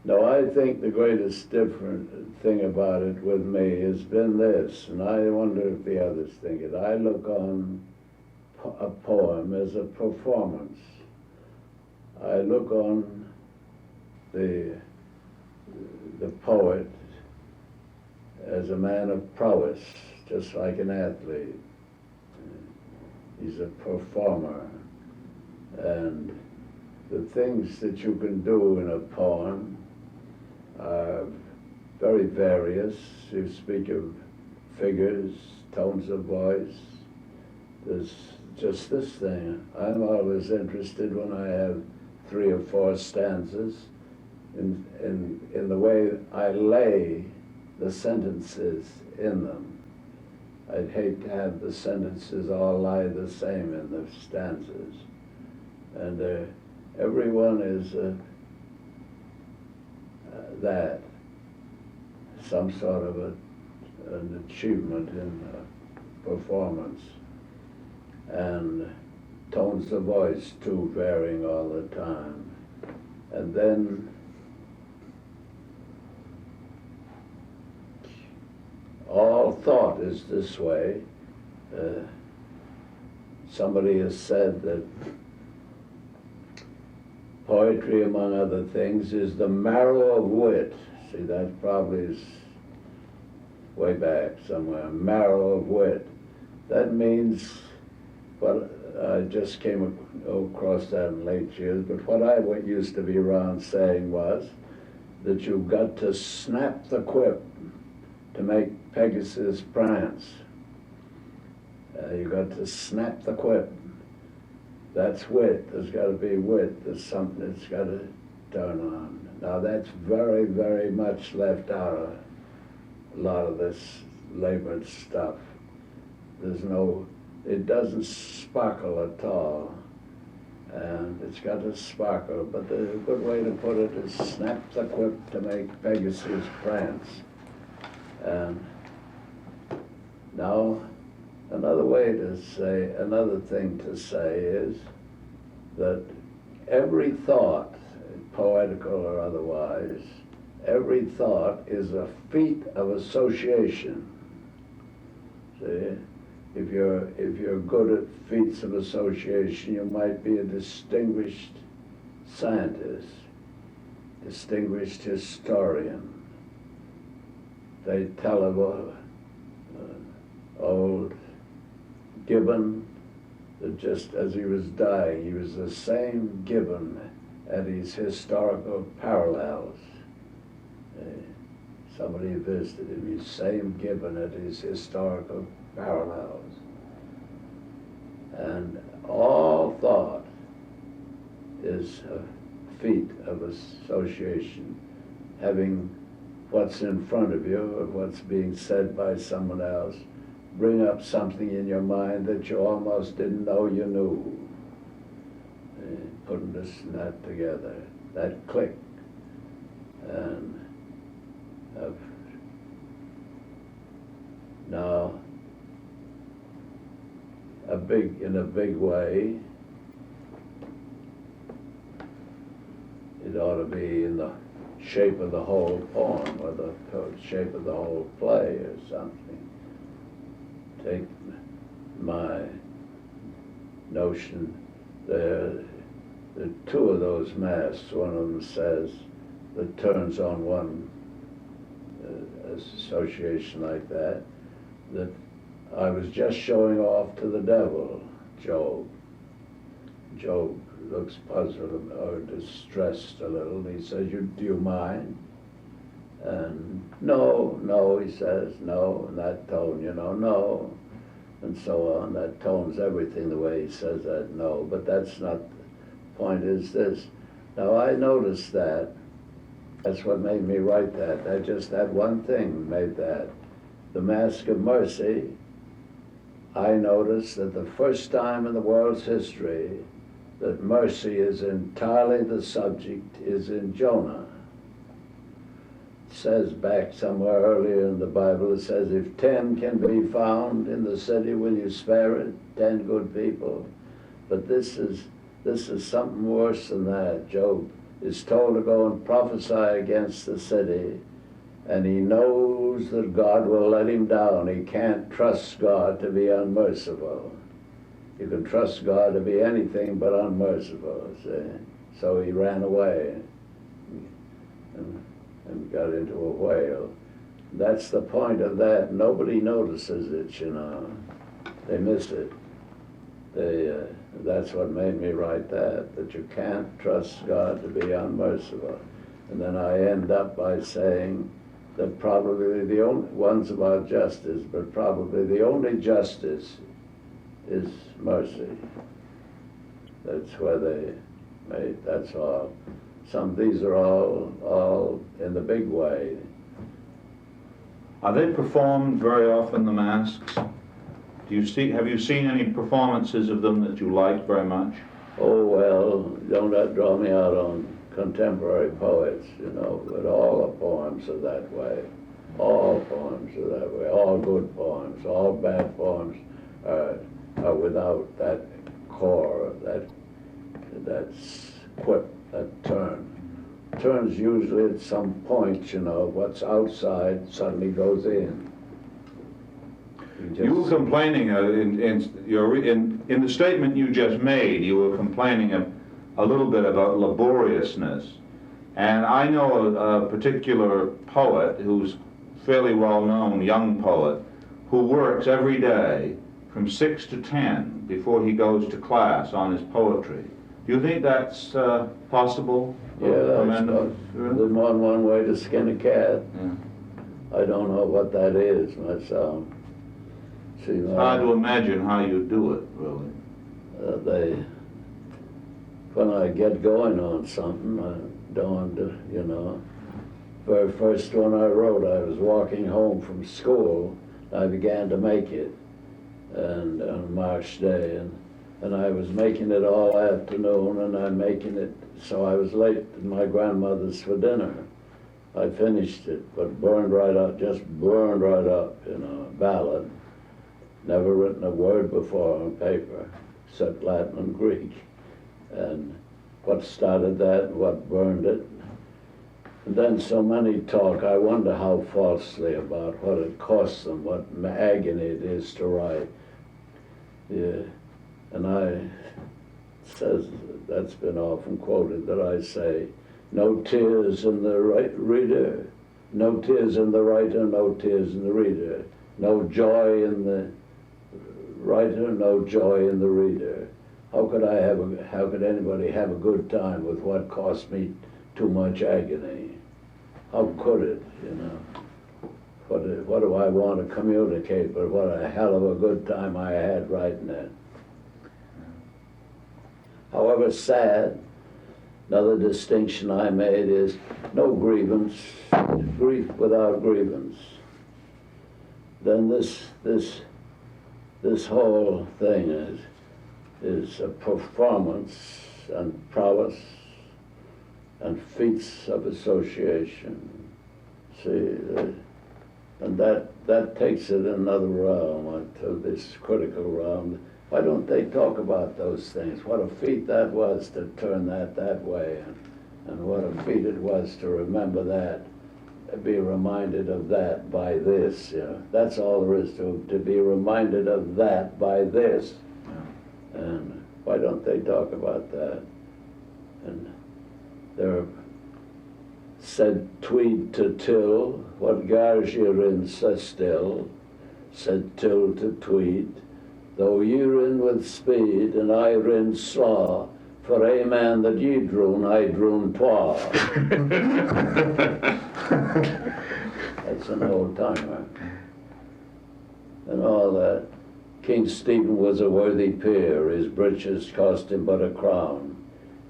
No, I think the greatest different thing about it with me has been this, and I wonder if the others think it. I look on a poem as a performance. I look on the poet as a man of prowess, just like an athlete. He's a performer. And the things that you can do in a poem are very various. You speak of figures, tones of voice. There's just this thing. I'm always interested when I have 3 or 4 stanzas in the way I lay the sentences in them. I'd hate to have the sentences all lie the same in the stanzas. And everyone is that, some sort of an achievement in performance. And tones of voice too, varying all the time. And then all thought is this way. Somebody has said that poetry, among other things, is the marrow of wit. See, that probably is way back somewhere, marrow of wit. That means, well, I just came across that in late years, but what I used to be around saying was that you've got to snap the whip to make Pegasus prance. You've got to snap the whip. That's wit. There's got to be wit. There's something that's got to turn on. Now that's very, very much left out of a lot of this labored stuff. It doesn't sparkle at all. And it's got to sparkle, but the good way to put it is snap the whip to make Pegasus prance. And now, another thing to say is that every thought, poetical or otherwise, every thought is a feat of association. See, if you're good at feats of association, you might be a distinguished scientist, distinguished historian. They tell of old Gibbon that just as he was dying, he was the same Gibbon at his historical parallels. Somebody visited him, his same Gibbon at his historical parallels. And all thought is a feat of association, having what's in front of you or what's being said by someone else bring up something in your mind that you almost didn't know you knew. Putting this and that together, that click. And now, in a big way, it ought to be in the shape of the whole poem or the shape of the whole play or something. Take my notion, there are 2 of those masks. One of them says, that turns on one association like that I was just showing off to the devil, Job. Job looks puzzled or distressed a little, and he says, do you mind? And no, he says, no, in that tone, no, and so on. That tone's everything the way he says that, no, but that's not, the point is this, Now I noticed that. That's what made me write that. That one thing made that. The Mask of Mercy, I noticed that the first time in the world's history that mercy is entirely the subject is in Jonah. It says back somewhere earlier in the Bible, it says, if 10 can be found in the city, will you spare it? 10 good people. But this is something worse than that. Job is told to go and prophesy against the city, and he knows that God will let him down. He can't trust God to be unmerciful. You can trust God to be anything but unmerciful, see? So he ran away and got into a whale. That's the point of that. Nobody notices it, you know. They miss it. That's what made me write that you can't trust God to be unmerciful. And then I end up by saying that probably the only one's about justice, but probably the only justice is mercy. That's where they made, that's all. These are all in the big way. Are they performed very often, the masks? Have you seen any performances of them that you like very much? Oh, well, don't draw me out on contemporary poets, you know, but all the poems are that way. All poems are that way. All good poems, all bad poems are without that core, that quip, that turn. Turns usually at some point, you know, what's outside suddenly goes in. You were complaining in the statement you just made. You were complaining a little bit about laboriousness, and I know a particular poet who's fairly well-known, young poet, who works every day from 6 to 10 before he goes to class on his poetry. Do you think that's possible? Yeah, there's more than one way to skin a cat. Yeah. I don't know what that is myself. It's hard to imagine how you do it, really. When I get going on something, I don't, you know. Very first one I wrote, I was walking home from school. I began to make it, and on March Day, and I was making it all afternoon, and I'm making it, so I was late at my grandmother's for dinner. I finished it, but burned right up, just burned right up, you know, a ballad. Never written a word before on paper, except Latin and Greek. And what started that, what burned it. And then so many talk, I wonder how falsely, about what it costs them, what agony it is to write. Yeah. And says, that's been often quoted, that I say, no tears in the reader, no tears in the writer, no tears in the reader, no joy in the writer, no joy in the reader. How could anybody have a good time with what cost me too much agony? How could it, you know? What do I want to communicate, but what a hell of a good time I had writing it. However sad, another distinction I made is no grievance, grief without grievance. Then this whole thing is a performance and prowess and feats of association. See, and that takes it another realm, to this critical realm. Why don't they talk about those things? What a feat that was to turn that way, and what a feat it was to remember that, be reminded of that by this. You know, that's all there is to be reminded of that by this. Yeah. And why don't they talk about that? And they're said Tweed to Till, what gars ye rin so still, said Till to Tweed, though ye rin with speed and I rin slaw, for a man that ye droon, I droon twa. That's an old timer. And all that. King Stephen was a worthy peer, his breeches cost him but a crown.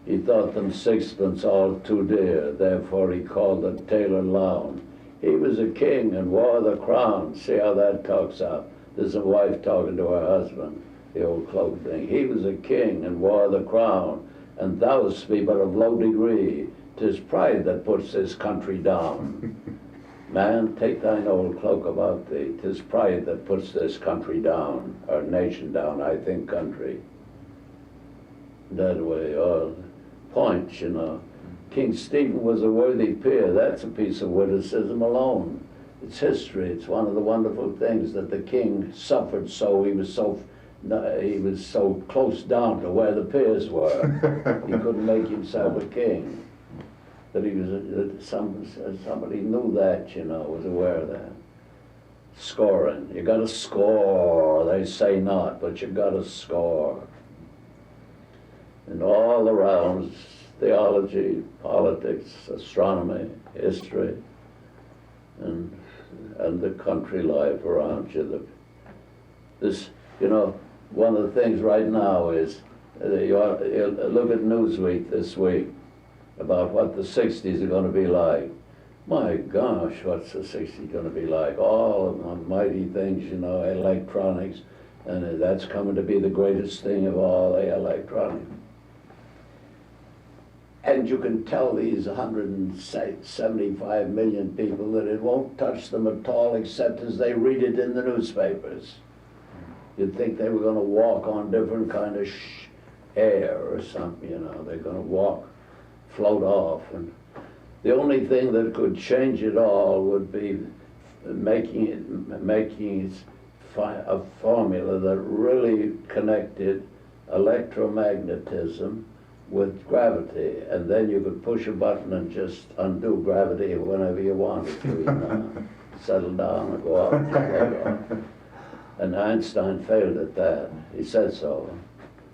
He thought them sixpence all too dear, therefore he called the tailor lown. He was a king and wore the crown. See how that talks out. There's a wife talking to her husband, the old cloak thing. He was a king and wore the crown, and thou'st be but of low degree. 'Tis pride that puts this country down. Man, take thine old cloak about thee. 'Tis pride that puts this country down, our nation down, I think country. That way, or points, you know. King Stephen was a worthy peer. That's a piece of witticism alone. It's history. It's one of the wonderful things that the king suffered so. He was so close down to where the peers were. He couldn't make himself a king. That he was somebody knew that, you know, was aware of that. Scoring. You got to score. They say not, but you got to score. And all around, theology, politics, astronomy, history, and the country life around you. This, you know, one of the things right now is, you look at Newsweek this week about what the 60s are going to be like. My gosh, what's the 60s going to be like? All of the mighty things, you know, electronics, and that's coming to be the greatest thing of all, the electronics. And you can tell these 175 million people that it won't touch them at all except as they read it in the newspapers. You'd think they were going to walk on different kind of air or something, you know. They're going to float off. And the only thing that could change it all would be making a formula that really connected electromagnetism with gravity, and then you could push a button and just undo gravity whenever you wanted to, you know. Settle down and go up and float off. And Einstein failed at that. He said so.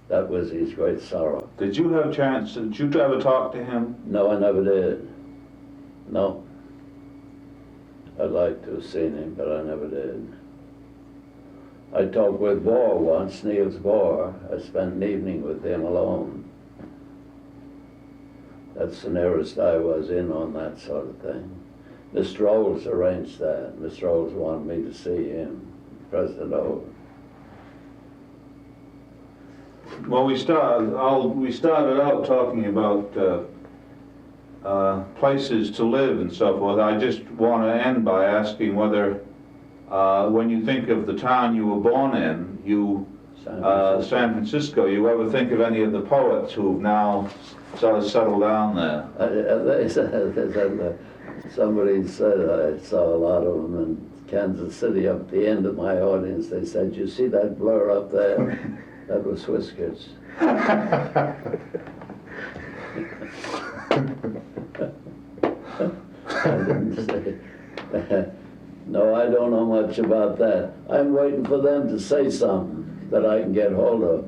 That was his great sorrow. Did you ever talk to him? No, I never did. No. I'd like to have seen him, but I never did. I talked with Bohr once, Niels Bohr. I spent an evening with him alone. That's the nearest I was in on that sort of thing. Mr. Olds arranged that. Mr. Olds wanted me to see him, President Olds. Well, we started out talking about places to live and so forth. I just want to end by asking whether, when you think of the town you were born in, San Francisco, you ever think of any of the poets who've now sort of settled down there? Somebody said I saw a lot of them in Kansas City. Up at the end of my audience, they said, "You see that blur up there? That was Whiskers." I didn't say. No, I don't know much about that. I'm waiting for them to say something that I can get hold of.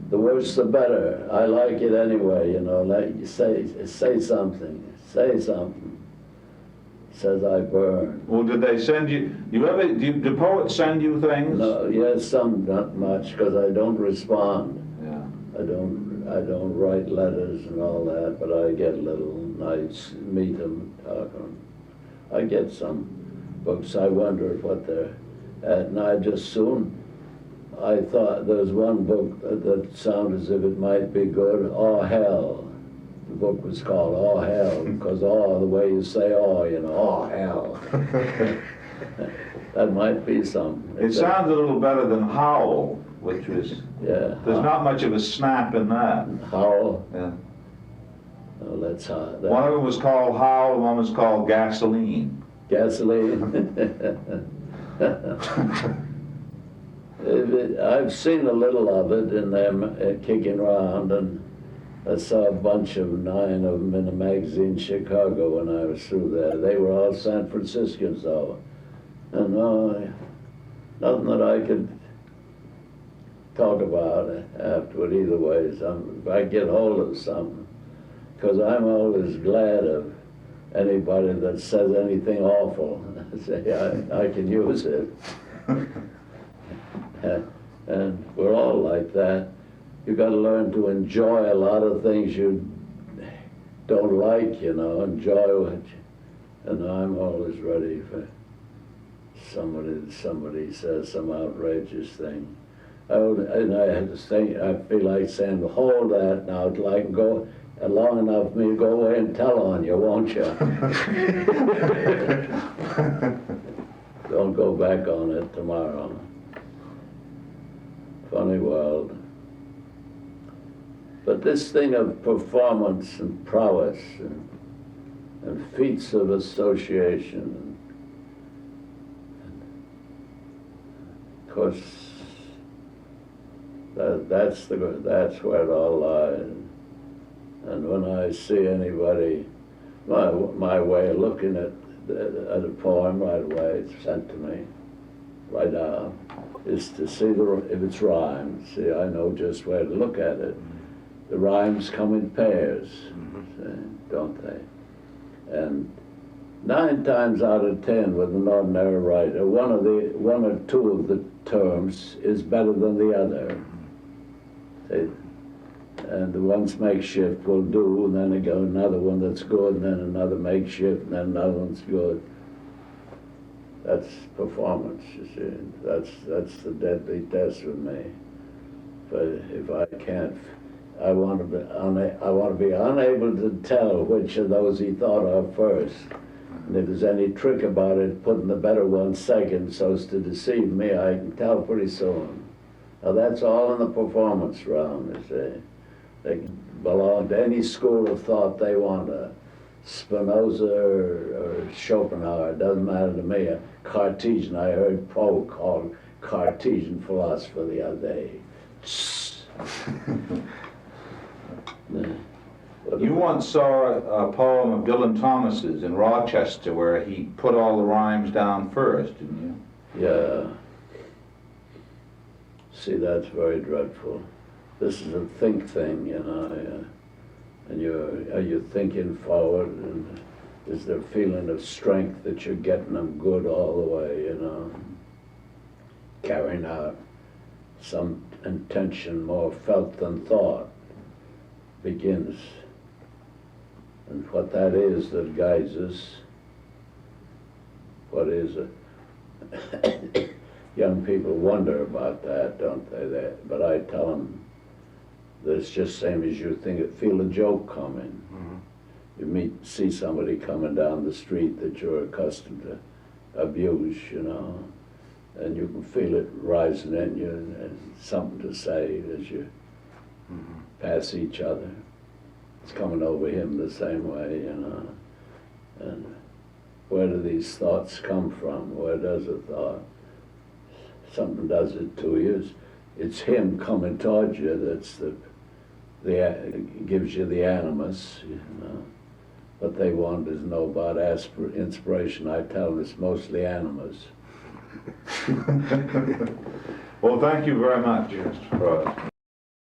The worse the better. I like it anyway, you know. Like you say something. Say something. Says I burn. Well, did they send you? Do poets send you things? No, yes, some, not much, because I don't respond. Yeah. I don't write letters and all that, but I get little nights, meet them, talk to them. I get some books. I wonder what they're at, and I thought there was one book that sounded as if it might be good. Oh Hell. The book was called Oh Hell, because the way you say you know, oh hell. That might be something. It sounds a little better than Howl, which was, yeah. There's not much of a snap in that. Howl? Yeah. Oh, that's hot. One of them was called Howl, one was called Gasoline. Gasoline? I've seen a little of it in them kicking around, and I saw a bunch of 9 of them in a magazine in Chicago when I was through there. They were all San Franciscans, though. And nothing that I could talk about afterward either way. If I get hold of something, because I'm always glad of anybody that says anything awful. Say, I can use it. And we're all like that. you got to learn to enjoy a lot of things you don't like, you know, enjoy what and I'm always ready for somebody says some outrageous thing. And I had to think, I feel like saying, hold that now till I can go long enough for me to go away and tell on you, won't you? Don't go back on it tomorrow. Funny world. But this thing of performance and prowess and feats of association, of course, that's where it all lies. And when I see anybody, my way of looking at a poem right away, it's sent to me right now, is to see if it's rhymed. See, I know just where to look at it. The rhymes come in pairs, don't they? And 9 times out of 10 with an ordinary writer, one or two of the terms is better than the other. And the one's makeshift will do, and then again another one that's good, and then another makeshift, and then another one's good. That's performance, you see. That's the deadly test with me. But if I can't, I want to be unable to tell which of those he thought of first. And if there's any trick about it, putting the better one second so as to deceive me, I can tell pretty soon. Now that's all in the performance realm, you see. They can belong to any school of thought they want to. Spinoza or Schopenhauer, it doesn't matter to me. A Cartesian, I heard Poe called Cartesian philosopher the other day. You once saw a poem of Dylan Thomas's in Rochester where he put all the rhymes down first, didn't you? Yeah. See, that's very dreadful. This is a think thing, you know, and are you thinking forward, and is there a feeling of strength that you're getting them good all the way, you know, carrying out some intention more felt than thought begins, and what that is that guides us, what is it? Young people wonder about that, don't they? But I tell them that it's just the same as you feel a joke coming. You see somebody coming down the street that you're accustomed to abuse, you know, and you can feel it rising in you and something to say as you pass each other. It's coming over him the same way, you know. And where do these thoughts come from? Where does a thought? Something does it to you. It's him coming towards you that's gives you the animus, you know. What they want is know about inspiration. I tell them it's mostly animus. Well, thank you very much, Mr. Frost.